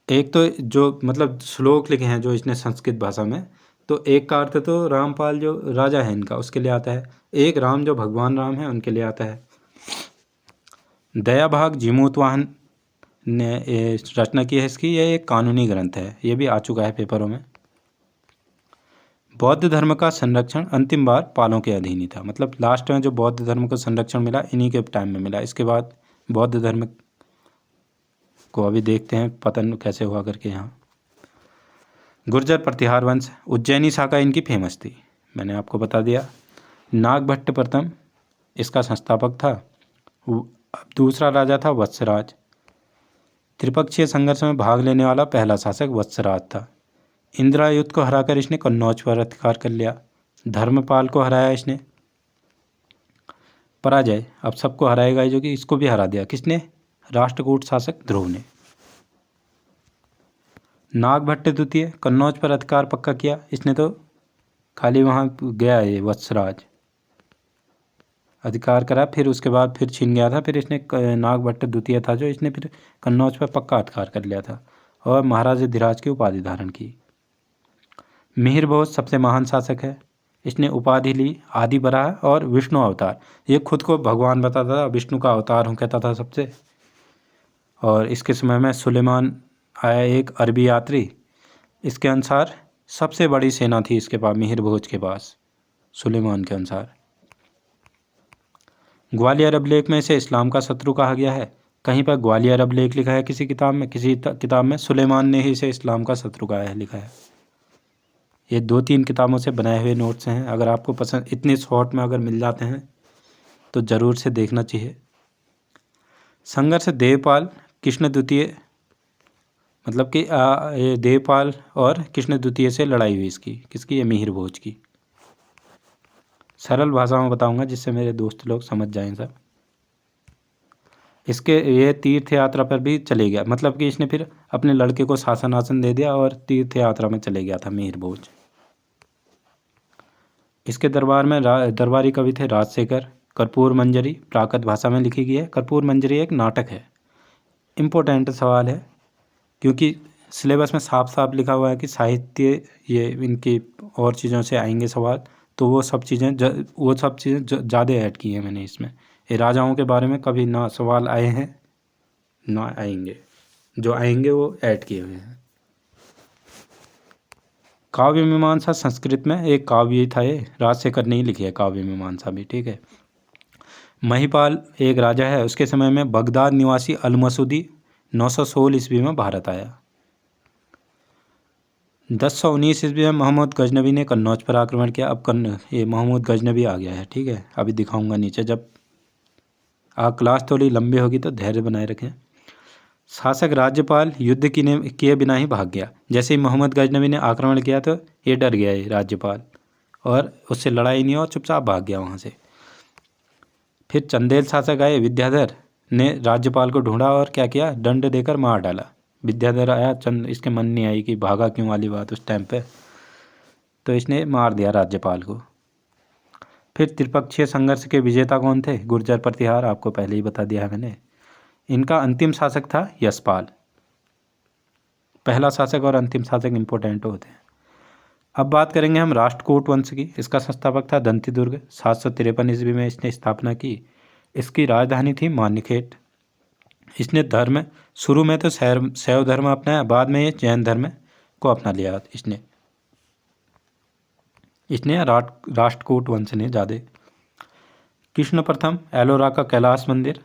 एक तो जो मतलब श्लोक लिखे हैं जो इसने संस्कृत भाषा में, तो एक का अर्थ तो रामपाल जो राजा है इनका उसके लिए आता है, एक राम जो भगवान राम है उनके लिए आता है। दयाभाग जीमूतवाहन ने रचना की है इसकी, यह एक कानूनी ग्रंथ है, ये भी आ चुका है पेपरों में। बौद्ध धर्म का संरक्षण अंतिम बार पालों के अधीन ही था, मतलब लास्ट में जो बौद्ध धर्म को संरक्षण मिला इन्हीं के टाइम में मिला। इसके बाद बौद्ध धर्म को अभी देखते हैं पतन कैसे हुआ करके। यहाँ गुर्जर प्रतिहार वंश, उज्जैनी शाखा इनकी फेमस थी, मैंने आपको बता दिया। नागभट्ट प्रथम इसका संस्थापक था। दूसरा राजा था वत्सराज। त्रिपक्षीय संघर्ष में भाग लेने वाला पहला शासक वत्सराज था। इंद्रायुध को हराकर इसने कन्नौज पर अधिकार कर लिया। धर्मपाल को हराया इसने। पराजय, अब सबको हराएगा जो कि इसको भी हरा दिया, किसने, राष्ट्रकूट शासक ध्रुव ने। नागभट्ट द्वितीय कन्नौज पर अधिकार पक्का किया इसने, तो खाली वहाँ गया ये वत्सराज। अधिकार करा, फिर उसके बाद फिर छीन गया था। फिर इसने नागभट्ट द्वितीय था जो, इसने फिर कन्नौज पर पक्का अधिकार कर लिया था और महाराज धीराज की उपाधि धारण की। मिहिर भोज सबसे महान शासक है। इसने उपाधि ली आदि बराह और विष्णु अवतार। ये खुद को भगवान बताता था, विष्णु का अवतार हूँ कहता था सबसे। और इसके समय में सुलेमान आया, एक अरबी यात्री। इसके अनुसार सबसे बड़ी सेना थी इसके पास, मिहिर भोज के पास, सुलेमान के अनुसार। ग्वालियर अभिलेख में इसे इस्लाम का शत्रु कहा गया है। कहीं पर ग्वालियर अभिलेख लिखा है किसी किताब में, किसी किताब में सुलेमान ने ही इसे इस्लाम का शत्रु कहा है, लिखा है। ये 2-3 किताबों से बनाए हुए नोट्स हैं। अगर आपको पसंद, इतने शॉर्ट में अगर मिल जाते हैं तो ज़रूर से देखना चाहिए। संघर्ष देवपाल कृष्ण द्वितीय, मतलब कि ये देवपाल और कृष्ण द्वितीय से लड़ाई हुई इसकी, किसकी? ये मिहिर भोज की। सरल भाषा में बताऊंगा जिससे मेरे दोस्त लोग समझ जाएं सब। इसके ये तीर्थ यात्रा पर भी चले गया, मतलब कि इसने फिर अपने लड़के को शासन आसन दे दिया और तीर्थ यात्रा में चले गया था मिहिर भोज। इसके दरबार में दरबारी कवि थे राजशेखर। कर्पूर मंजरी प्राकृत भाषा में लिखी गई है। कर्पूर मंजरी एक नाटक है। इम्पोर्टेंट सवाल है क्योंकि सिलेबस में साफ साफ लिखा हुआ है कि साहित्य, ये इनकी और चीज़ों से आएंगे सवाल, तो वो सब चीज़ें ज़्यादा ऐड की हैं मैंने इसमें। ये राजाओं के बारे में कभी ना सवाल आए हैं ना आएंगे, जो आएंगे वो ऐड किए हुए हैं। काव्य मीमांसा संस्कृत में एक काव्य था, ये राजशेखर ने ही लिखी है काव्य मीमांसा भी, ठीक है। महिपाल एक राजा है, उसके समय में बगदाद निवासी अल-मसूदी 916 ईस्वी में भारत आया। 1019 ईस्वी में मोहम्मद गजनबी ने कन्नौज पर आक्रमण किया। अब ये मोहम्मद गजनबी आ गया है, ठीक है। अभी दिखाऊंगा नीचे, जब क्लास थोड़ी लंबी होगी तो धैर्य बनाए रखें। शासक राज्यपाल युद्ध किए बिना ही भाग गया। जैसे ही मोहम्मद गजनबी ने आक्रमण किया तो ये डर गया, ये राज्यपाल, और उससे लड़ाई नहीं और चुपचाप भाग गया वहाँ से। फिर चंदेल शासक आए, विद्याधर ने राज्यपाल को ढूंढा और क्या किया? दंड देकर मार डाला। विद्याधर आया, इसके मन नहीं आई कि भागा क्यों वाली बात उस टाइम पे, तो इसने मार दिया राज्यपाल को। फिर त्रिपक्षीय संघर्ष के विजेता कौन थे? गुर्जर प्रतिहार, आपको पहले ही बता दिया है मैंने। इनका अंतिम शासक था यशपाल। पहला शासक और अंतिम शासक इंपॉर्टेंट होते हैं। अब बात करेंगे हम राष्ट्रकूट वंश की। इसका संस्थापक था दंतीदुर्ग। 753 ईस्वी में इसने स्थापना की। इसकी राजधानी थी मान्यखेट। इसने धर्म शुरू में तो शैव धर्म अपनाया, बाद में ये जैन धर्म को अपना लिया इसने राष्ट्रकूट वंश ने ज़्यादा। कृष्ण प्रथम एलोरा का कैलाश मंदिर,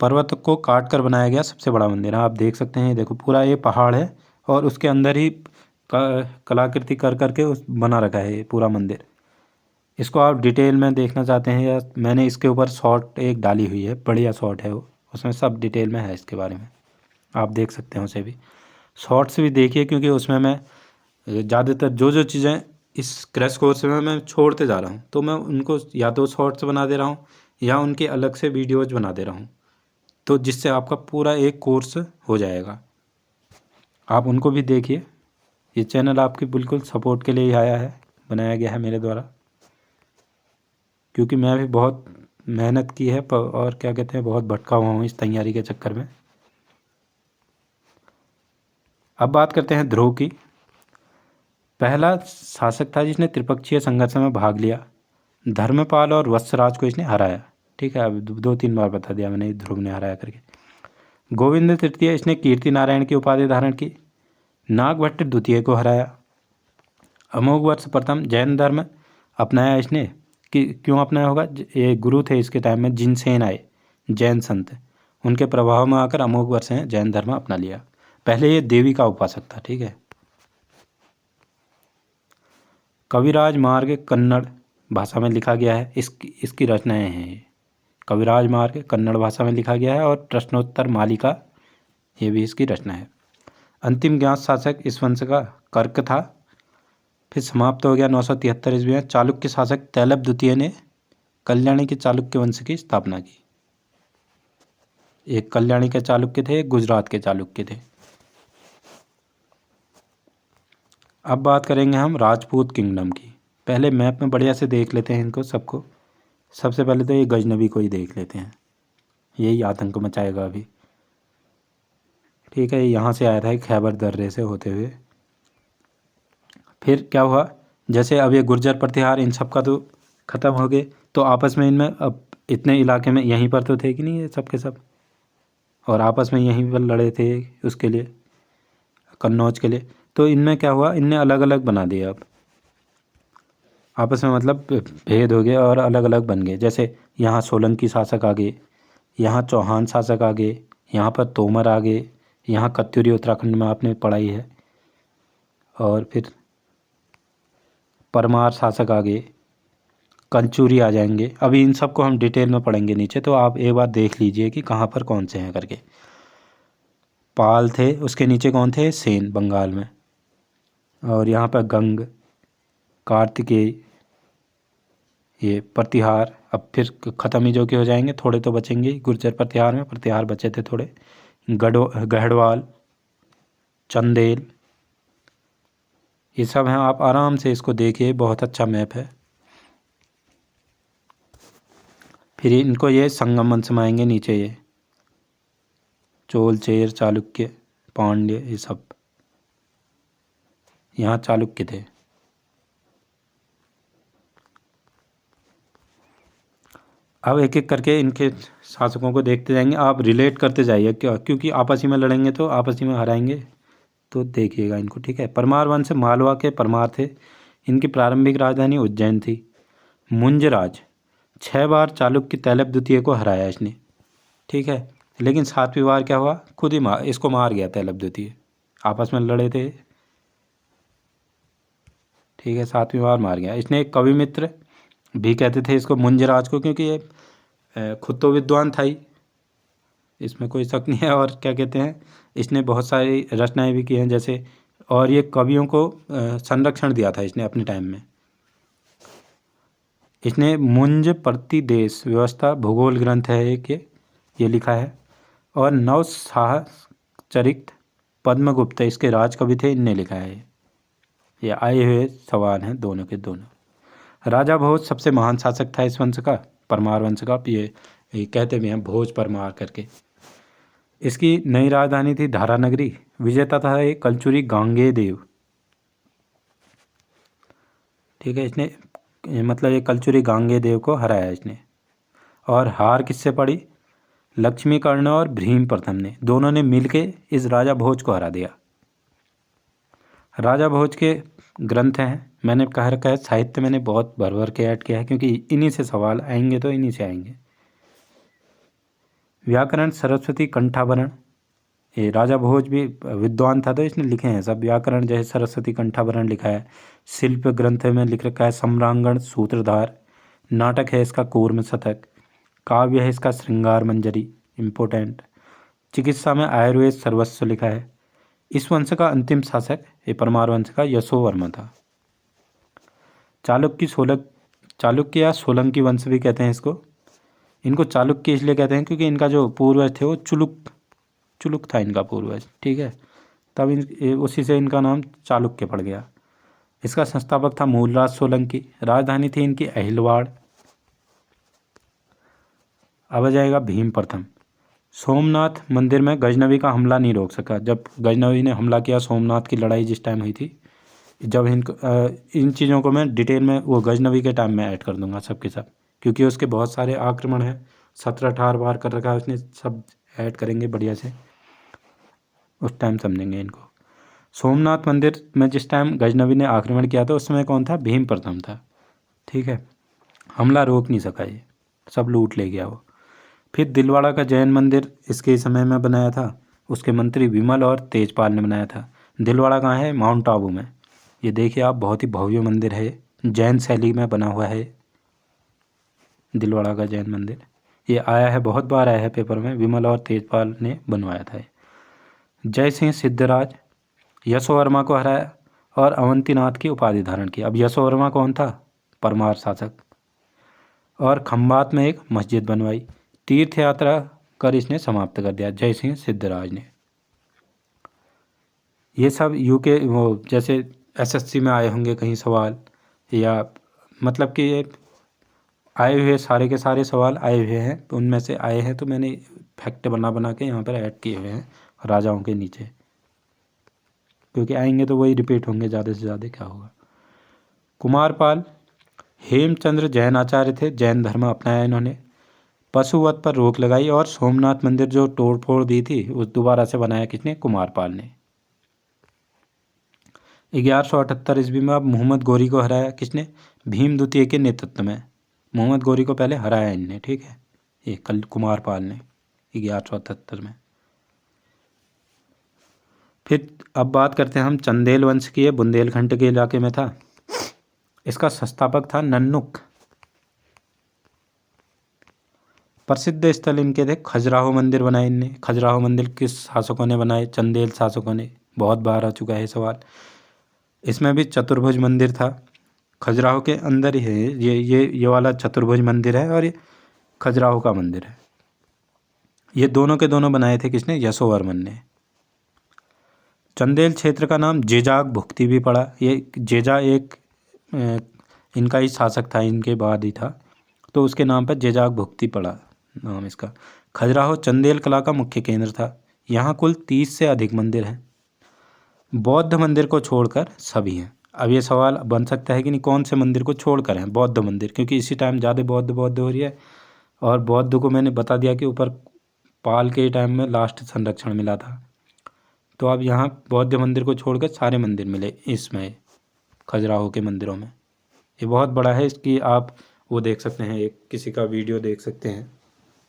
पर्वत को काट कर बनाया गया सबसे बड़ा मंदिर है। आप देख सकते हैं, देखो पूरा ये पहाड़ है और उसके अंदर ही कलाकृति कर करके बना रखा है ये पूरा मंदिर। इसको आप डिटेल में देखना चाहते हैं या मैंने इसके ऊपर शॉर्ट एक डाली हुई है, बढ़िया शॉर्ट है वो, उसमें सब डिटेल में है इसके बारे में, आप देख सकते हैं उसे भी। शॉर्ट्स भी देखिए क्योंकि उसमें मैं ज़्यादातर जो चीज़ें इस क्रैश कोर्स में मैं छोड़ते जा रहा हूँ, तो मैं उनको या तो शॉर्ट्स बना दे रहा हूँ या उनके अलग से वीडियोज़ बना दे रहा हूँ, तो जिससे आपका पूरा एक कोर्स हो जाएगा। आप उनको भी देखिए। ये चैनल आपकी बिल्कुल सपोर्ट के लिए ही आया है, बनाया गया है मेरे द्वारा, क्योंकि मैं भी बहुत मेहनत की है और क्या कहते हैं, बहुत भटका हुआ हूँ इस तैयारी के चक्कर में। अब बात करते हैं ध्रुव की। पहला शासक था जिसने त्रिपक्षीय संघर्ष में भाग लिया। धर्मपाल और वत्सराज को इसने हराया, ठीक है। अब 2-3 बार बता दिया मैंने ध्रुव ने हराया करके। गोविंद तृतीय, इसने कीर्ति नारायण की उपाधि धारण की। नागभट्ट द्वितीय को हराया। अमोघ वर्ष प्रथम जैन धर्म अपनाया इसने। कि क्यों अपनाया होगा? ये गुरु थे इसके टाइम में, जिनसेन आए जैन संत, उनके प्रभाव में आकर अमोघ वर्ष ने जैन धर्म अपना लिया। पहले ये देवी का उपासक था, ठीक है। कविराज मार्ग कन्नड़ भाषा में लिखा गया है। इसकी रचनाएं हैं ये। कविराज मार्ग कन्नड़ भाषा में लिखा गया है और प्रश्नोत्तर मालिका, ये भी इसकी रचना है। अंतिम ज्ञात शासक इस वंश का कर्क था, फिर समाप्त हो गया 973 ईस्वी में। चालुक्य शासक तैलप द्वितीय ने कल्याणी के चालुक्य वंश की स्थापना की। एक कल्याणी के चालुक्य थे, एक गुजरात के चालुक्य थे। अब बात करेंगे हम राजपूत किंगडम की। पहले मैप में बढ़िया से देख लेते हैं इनको सबको। सबसे पहले तो ये गजनबी को ही देख लेते हैं, यही आतंक मचाएगा अभी। ठीक है, यहाँ से आया था खैबर दर्रे से होते हुए। फिर क्या हुआ, जैसे अब ये गुर्जर प्रतिहार इन सब का तो ख़त्म हो गए, तो आपस में इनमें अब इतने इलाके में यहीं पर तो थे कि नहीं ये सब के सब, और आपस में यहीं पर लड़े थे उसके लिए, कन्नौज के लिए। तो इनमें क्या हुआ, इनने अलग अलग बना दिया अब आपस में, मतलब भेद हो गए और अलग अलग बन गए। जैसे यहाँ सोलंकी शासक आ गए, यहाँ चौहान शासक आ गए, यहाँ पर तोमर आ गए, यहाँ कत्यूरी उत्तराखंड में आपने पढ़ाई है, और फिर परमार शासक आ गए, कंचूरी आ जाएंगे। अभी इन सब को हम डिटेल में पढ़ेंगे नीचे, तो आप एक बार देख लीजिए कि कहाँ पर कौन से हैं करके। पाल थे, उसके नीचे कौन थे, सेन बंगाल में, और यहाँ पर गंग, कार्तिकेय, ये प्रतिहार। अब फिर ख़त्म ही जो कि हो जाएंगे, थोड़े तो बचेंगे गुर्जर प्रतिहार में, प्रतिहार बचे थे थोड़े। गढ़वाल, चंदेल, ये सब हैं। आप आराम से इसको देखिए, बहुत अच्छा मैप है। फिर इनको ये संगम वंश में आएंगे नीचे, ये चोल, चेर, चालुक्य, पांड्य, ये सब यहाँ चालुक्य थे। अब एक एक करके इनके शासकों को देखते जाएंगे, आप रिलेट करते जाइए, क्योंकि आपस ही में लड़ेंगे तो आपस ही में हराएंगे, तो देखिएगा इनको। ठीक है, परमार वंश मालवा के परमार थे। इनकी प्रारंभिक राजधानी उज्जैन थी। मुंजराज 6 बार चालुक्य तैलप द्वितीय को हराया इसने। ठीक है, लेकिन 7वीं बार क्या हुआ, खुद ही इसको मार गया तैलप द्वितीय, आपस में लड़े थे। ठीक है, 7वीं बार मार गया इसने। एक कवि मित्र भी कहते थे इसको, मुंजराज को, क्योंकि ये खुद तो विद्वान था ही, इसमें कोई शक नहीं है। और क्या कहते हैं, इसने बहुत सारी रचनाएं भी की हैं जैसे, और ये कवियों को संरक्षण दिया था इसने अपने टाइम में। इसने मुंज प्रतिदेश व्यवस्था भूगोल ग्रंथ है एक ये लिखा है, और नव साहचरित पद्मगुप्त इसके राज कवि थे, इनने लिखा है। ये आए हुए सवाल हैं दोनों के दोनों। राजा भोज सबसे महान शासक था इस वंश का, परमार वंश का। ये कहते भी हैं भोज परमार करके। इसकी नई राजधानी थी धारानगरी। विजेता था ये कलचुरी गांगे देव। ठीक है, इसने मतलब ये कलचुरी गांगे देव को हराया इसने। और हार किससे पड़ी, लक्ष्मीकर्ण और भीम प्रथम ने, दोनों ने मिलके इस राजा भोज को हरा दिया। राजा भोज के ग्रंथ हैं, मैंने कह रखा है साहित्य मैंने बहुत भर भर के ऐड किया है, क्योंकि इन्हीं से सवाल आएंगे तो इन्हीं से आएंगे। व्याकरण सरस्वती कंठाभरण, ये राजा भोज भी विद्वान था तो इसने लिखे हैं सब। व्याकरण जैसे सरस्वती कंठाभरण लिखा है। शिल्प ग्रंथ में लिख रखा है सम्रांगण सूत्रधार। नाटक है इसका कूर्म शतक। काव्य है इसका श्रृंगार मंजरी, इम्पोर्टेंट। चिकित्सा में आयुर्वेद सर्वस्व लिखा है। इस वंश का अंतिम शासक ये परमार वंश का यशोवर्मा था। चालुक्य या सोलंकी वंश भी कहते हैं इसको। इनको चालुक्य इसलिए कहते हैं क्योंकि इनका जो पूर्वज थे वो चुलुक था इनका पूर्वज। ठीक है, तब उसी से इनका नाम चालुक्य पड़ गया। इसका संस्थापक था मूलराज सोलंकी। राजधानी थी इनकी अहिलवाड़। अब आ जाएगा भीम प्रथम। सोमनाथ मंदिर में गजनवी का हमला नहीं रोक सका। जब गजनवी ने हमला किया, सोमनाथ की लड़ाई जिस टाइम हुई थी, जब इन चीज़ों को मैं डिटेल में वो गजनवी के टाइम में ऐड कर दूंगा सबके सब, क्योंकि उसके बहुत सारे आक्रमण हैं, 17-18 बार कर रखा है उसने, सब ऐड करेंगे बढ़िया से, उस टाइम समझेंगे इनको। सोमनाथ मंदिर में जिस टाइम गजनवी ने आक्रमण किया था उस समय कौन था, भीम प्रथम था। ठीक है, हमला रोक नहीं सका, ये सब लूट ले गया वो। फिर दिलवाड़ा का जैन मंदिर इसके समय में बनाया था, उसके मंत्री विमल और तेजपाल ने बनाया था। दिलवाड़ा कहाँ है, माउंट आबू में। ये देखिए आप, बहुत ही भव्य मंदिर है, जैन शैली में बना हुआ है दिलवाड़ा का जैन मंदिर। ये आया है, बहुत बार आया है पेपर में, विमल और तेजपाल ने बनवाया था। जय सिंह सिद्धराज यशोवर्मा को हराया और अवंतीनाथ की उपाधि धारण की। अब यशोवर्मा कौन था, परमार शासक। और खंबात में एक मस्जिद बनवाई। तीर्थ यात्रा कर इसने समाप्त कर दिया जय सिंह सिद्धराज ने। ये सब यूके वो जैसे एसएससी में आए होंगे कहीं सवाल, या मतलब कि ये आए हुए सारे के सारे सवाल आए हुए हैं, तो उनमें से आए हैं तो मैंने फैक्ट बना बना के यहाँ पर ऐड किए हुए हैं राजाओं के नीचे, क्योंकि आएंगे तो वही रिपीट होंगे, ज़्यादा से ज़्यादा क्या होगा। कुमारपाल हेमचंद्र जैन आचार्य थे, जैन धर्म अपनाया इन्होंने। पशुवध पर रोक लगाई और सोमनाथ मंदिर जो तोड़ फोड़ दी थी उस दोबारा से बनाया किसने? कुमारपाल ने। 1178 ईस्वी में अब मोहम्मद गोरी को हराया किसने? भीम द्वितीय के नेतृत्व में। मोहम्मद गोरी को पहले हराया इनने, ठीक है, ये कल कुमारपाल ने 1178 में। फिर अब बात करते हैं हम चंदेल वंश की, है बुंदेलखंड के इलाके में था। इसका संस्थापक था नन्नुक। प्रसिद्ध स्थल इनके थे, खजुराहो मंदिर बनाए इनने। खजुराहो मंदिर किस शासकों ने बनाए? चंदेल शासकों ने। बहुत बार आ चुका है सवाल। इसमें भी चतुर्भुज मंदिर था, खजुराहो के अंदर ही है ये वाला चतुर्भुज मंदिर है, और ये खजुराहो का मंदिर है। ये दोनों के दोनों बनाए थे किसने? यशोवर्मन ने। चंदेल क्षेत्र का नाम जेजाग भुक्ति भी पड़ा। ये जेजा एक इनका ही शासक था, इनके बाद ही था, तो उसके नाम पर जेजाग भुक्ति पड़ा नाम इसका। खजुराहो चंदेल कला का मुख्य केंद्र था। यहाँ कुल 30 से अधिक मंदिर हैं, बौद्ध मंदिर को छोड़कर सभी हैं। अब ये सवाल बन सकता है कि नहीं, कौन से मंदिर को छोड़कर हैं? बौद्ध मंदिर, क्योंकि इसी टाइम ज़्यादा बौद्ध हो रही है, और बौद्ध को मैंने बता दिया कि ऊपर पाल के टाइम में लास्ट संरक्षण मिला था। तो अब यहाँ बौद्ध मंदिर को छोड़कर सारे मंदिर मिले इसमें, खजुराहो के मंदिरों में। ये बहुत बड़ा है, इसकी आप वो देख सकते हैं, एक किसी का वीडियो देख सकते हैं,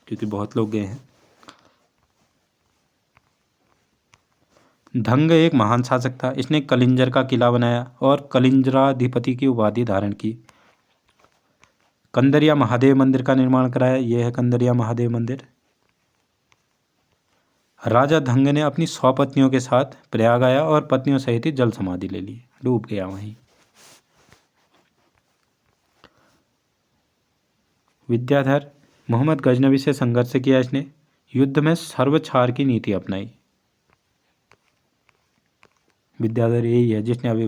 क्योंकि बहुत लोग गए हैं। धंग एक महान शासक था। इसने कलिंजर का किला बनाया और कलिंजराधिपति की उपाधि धारण की। कंदरिया महादेव मंदिर का निर्माण कराया। यह है कंदरिया महादेव मंदिर। राजा धंग ने अपनी 100 पत्नियों के साथ प्रयाग आया और पत्नियों सहित ही जल समाधि ले ली, डूब गया वहीं। विद्याधर मोहम्मद गजनवी से संघर्ष किया इसने। युद्ध में सर्वछार की नीति अपनाई। विद्याधर यही है जिसने अभी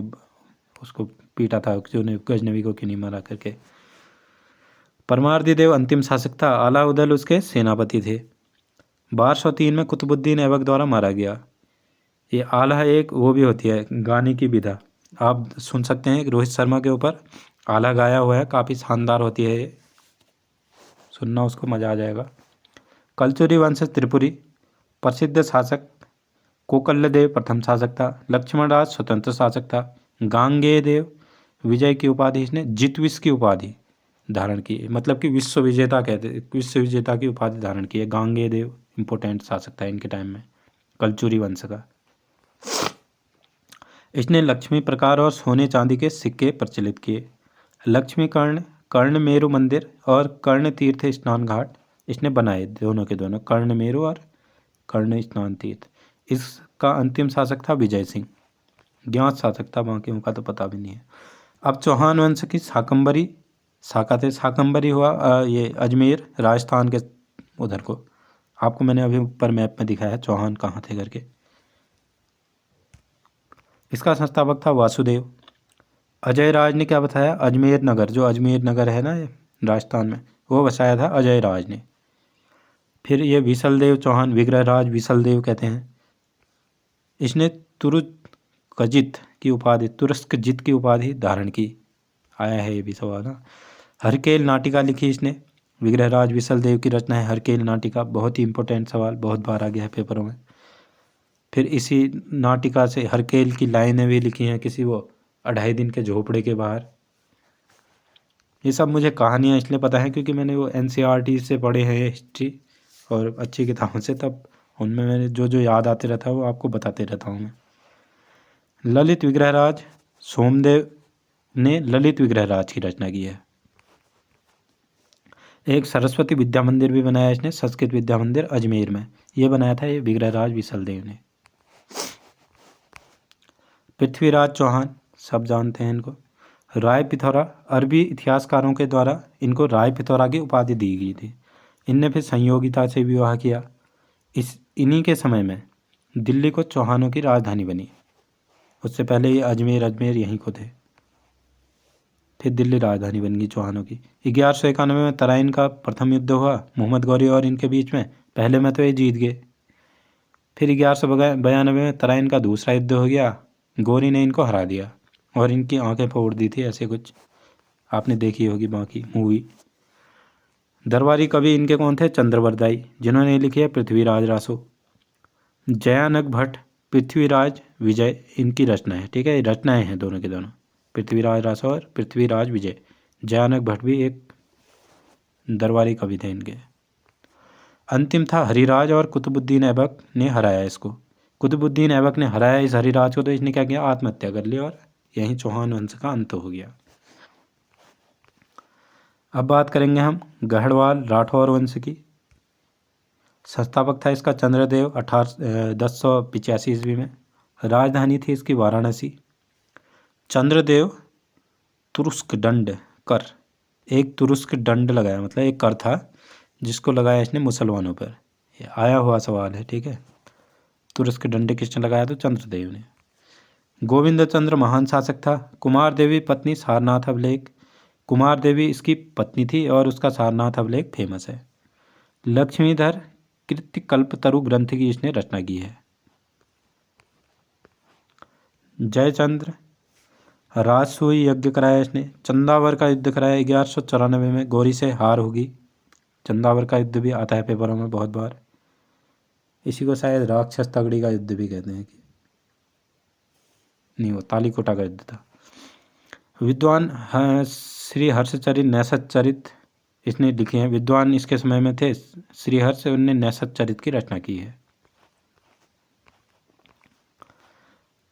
उसको पीटा था, जो गजनवी को क्यों नहीं मारा करके। परमार्दी देव अंतिम शासक था। अलाउद्दीन उसके सेनापति थे। 1203 में कुतुबुद्दीन ऐबक द्वारा मारा गया। ये आला एक वो भी होती है गाने की विधा, आप सुन सकते हैं रोहित शर्मा के ऊपर आला गाया हुआ है, काफ़ी शानदार होती है, ये सुनना, उसको मज़ा आ जाएगा। कलचुरी वंश त्रिपुरी प्रसिद्ध शासक। कोकल्लदेव प्रथम शासक था। लक्ष्मण राज स्वतंत्र शासक था। गांगेय देव विजय की उपाधि इसने जितविश की उपाधि धारण की, मतलब कि विश्व विजेता कहते, विश्व विजेता की उपाधि धारण की है। गांगेय देव इंपोर्टेंट शासक था इनके टाइम में, कलचुरी वंश का। इसने लक्ष्मी प्रकार और सोने चांदी के सिक्के प्रचलित किए। लक्ष्मी कर्ण मेरु मंदिर और कर्ण तीर्थ स्नान घाट इसने बनाए, दोनों के दोनों, कर्ण मेरु और कर्ण स्नान तीर्थ। इसका अंतिम शासक था विजय सिंह, ज्ञात शासक था, बाकियों का तो पता भी नहीं है। अब चौहान वंश की शाकंभरी शाखा थे। शाकंभरी हुआ ये अजमेर राजस्थान के उधर को, आपको मैंने अभी ऊपर मैप में दिखाया है चौहान कहाँ थे करके। इसका संस्थापक था वासुदेव। अजय राज ने क्या बताया? अजमेर नगर, जो अजमेर नगर है ना ये राजस्थान में, वो बसाया था अजय राज ने। फिर ये विशलदेव चौहान, विग्रहराज विशलदेव कहते हैं। इसने तुरुकजित की उपाधि, तुरस्कजित की उपाधि धारण की। आया है ये भी सवाल ना। हरकेल नाटिका लिखी इसने। विग्रहराज विशलदेव की रचना है हरकेल नाटिका, बहुत ही इंपॉर्टेंट सवाल, बहुत बार आ गया है पेपरों में। फिर इसी नाटिका से हरकेल की लाइनें भी लिखी हैं, किसी वो 2.5 दिन के झोपड़े के बाहर। ये सब मुझे कहानियाँ इसलिए पता है क्योंकि मैंने वो NCERT से पढ़े हैं हिस्ट्री और अच्छी किताबों से, तब उनमें मैंने जो जो याद आते रहता है वो आपको बताते रहता हूँ मैं। ललित विग्रहराज सोमदेव ने ललित विग्रहराज की रचना की है। एक सरस्वती विद्या मंदिर भी बनाया इसने, संस्कृत विद्या मंदिर अजमेर में, ये बनाया था ये विग्रहराज विशलदेव ने। पृथ्वीराज चौहान, सब जानते हैं इनको। राय पिथौरा, अरबी इतिहासकारों के द्वारा इनको राय पिथौरा की उपाधि दी गई थी। इनने फिर संयोगिता से विवाह किया। इन्हीं के समय में दिल्ली को चौहानों की राजधानी बनी। उससे पहले ये अजमेर यहीं को थे। फिर दिल्ली राजधानी बन गई चौहानों की। 1191 में तराइन का प्रथम युद्ध हुआ मोहम्मद गौरी और इनके बीच में। पहले में तो ये जीत गए। फिर 1192 में तराइन का दूसरा युद्ध हो गया, गौरी ने इनको हरा दिया और इनकी आंखें फोड़ दी थी, ऐसे कुछ आपने देखी होगी बाकी मूवी। दरबारी कवि इनके कौन थे? चंद्रवरदाई, जिन्होंने लिखी है पृथ्वीराज रासो। जयानक भट्ट, पृथ्वीराज विजय इनकी रचना है, ठीक है, रचनाएं हैं दोनों के दोनों, पृथ्वीराज रासो और पृथ्वीराज विजय। जयानक भट्ट भी एक दरबारी कवि थे इनके। अंतिम था हरिराज और कुतुबुद्दीन ऐबक ने हराया इसको। कुतुबुद्दीन ऐबक ने हराया इस हरिराज को, तो इसने क्या किया? आत्महत्या कर ली और यहीं चौहान वंश का अंत हो गया। अब बात करेंगे हम गढ़वाल राठौर वंश की। संस्थापक था इसका चंद्रदेव 1085 ईस्वी में। राजधानी थी इसकी वाराणसी। चंद्रदेव तुरुस्क दंड कर, एक तुरुस्क दंड लगाया, मतलब एक कर था जिसको लगाया इसने मुसलमानों पर। ये आया हुआ सवाल है, ठीक है। तुरुस्क दंड किसने लगाया? तो चंद्रदेव ने। गोविंद चंद्र महान शासक था। कुमार देवी पत्नी सारनाथ अभिलेख, कुमार देवी इसकी पत्नी थी और उसका सारनाथ अभिलेख फेमस है। लक्ष्मीधर कृत्यकल्पतरु ग्रंथ की इसने रचना की है। जयचंद्र राजसूय यज्ञ कराया इसने। चंदावर का युद्ध कराया 1194 में, गौरी से हार होगी। चंदावर का युद्ध भी आता है पेपरों में बहुत बार। इसी को शायद राक्षस तगड़ी का युद्ध भी कहते हैं कि नहीं, वो तालीकोटा का युद्ध था। विद्वान श्री हर्षचरित नैषध चरित इसने लिखे हैं। विद्वान इसके समय में थे श्री हर्ष, उनने नैषध चरित की रचना की है।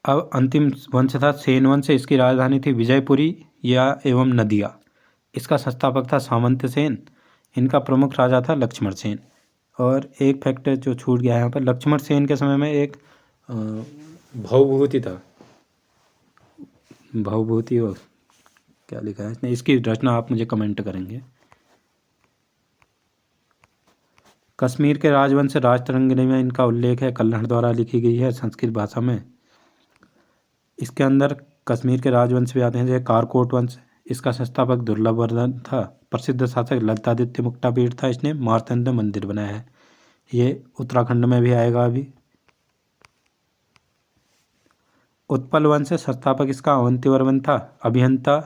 अब अंतिम वंश था सेन वंश। इसकी राजधानी थी विजयपुरी या एवं नदिया। इसका संस्थापक था सामंत सेन। इनका प्रमुख राजा था लक्ष्मण सेन। और एक फैक्टर जो छूट गया है यहाँ पर, लक्ष्मण सेन के समय में एक भवभूति था, भवभूति और क्या लिखा है इसने, इसकी रचना आप मुझे कमेंट करेंगे। कश्मीर के राजवंश राजतरंगिणी में इनका उल्लेख है, कल्हड़ द्वारा लिखी गई है संस्कृत भाषा में। इसके अंदर कश्मीर के राजवंश भी आते हैं, जैसे कारकोट वंश। इसका संस्थापक दुर्लभवर्धन था। प्रसिद्ध शासक ललितादित्य मुक्तापीठ था, इसने मार्तंड मंदिर बनाया है। ये उत्तराखंड में भी आएगा अभी। उत्पल वंश संस्थापक इसका अवंतीवर्मन था। अभियंता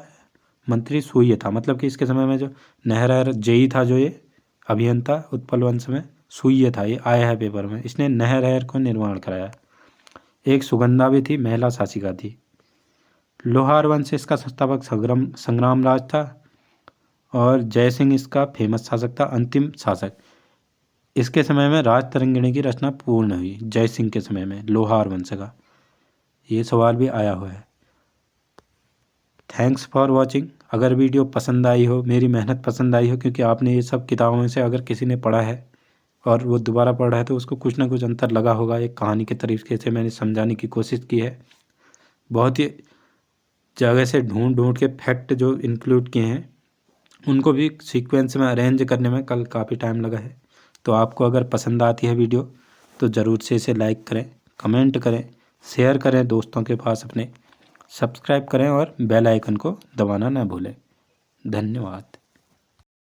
मंत्री सूर्य था, मतलब कि इसके समय में जो नहर जेई था, जो ये अभियंता उत्पल वंश में सूर्य था। ये आया है पेपर में। इसने नहर को निर्माण कराया। एक सुगंधा भी थी, महिला शासिका थी। लोहार वंश इसका संस्थापक संग्राम राज था और जयसिंह इसका फेमस शासक था, अंतिम शासक। इसके समय में राज तरंगिणी की रचना पूर्ण हुई, जयसिंह के समय में, लोहार वंश का। ये सवाल भी आया हुआ है। Thanks for watching. अगर वीडियो पसंद आई हो, मेरी मेहनत पसंद आई हो, क्योंकि आपने ये सब किताबों में से अगर किसी ने पढ़ा है और वो दोबारा पढ़ रहा है तो उसको कुछ ना कुछ अंतर लगा होगा। एक कहानी के तरीके से मैंने समझाने की कोशिश की है। बहुत ही जगह से ढूंढ के फैक्ट जो इंक्लूड किए हैं उनको भी सीक्वेंस में अरेंज करने में कल काफ़ी टाइम लगा है। तो आपको अगर पसंद आती है वीडियो तो ज़रूर से इसे लाइक करें, कमेंट करें, शेयर करें दोस्तों के पास अपने, सब्सक्राइब करें और बेल आइकन को दबाना ना भूलें। धन्यवाद।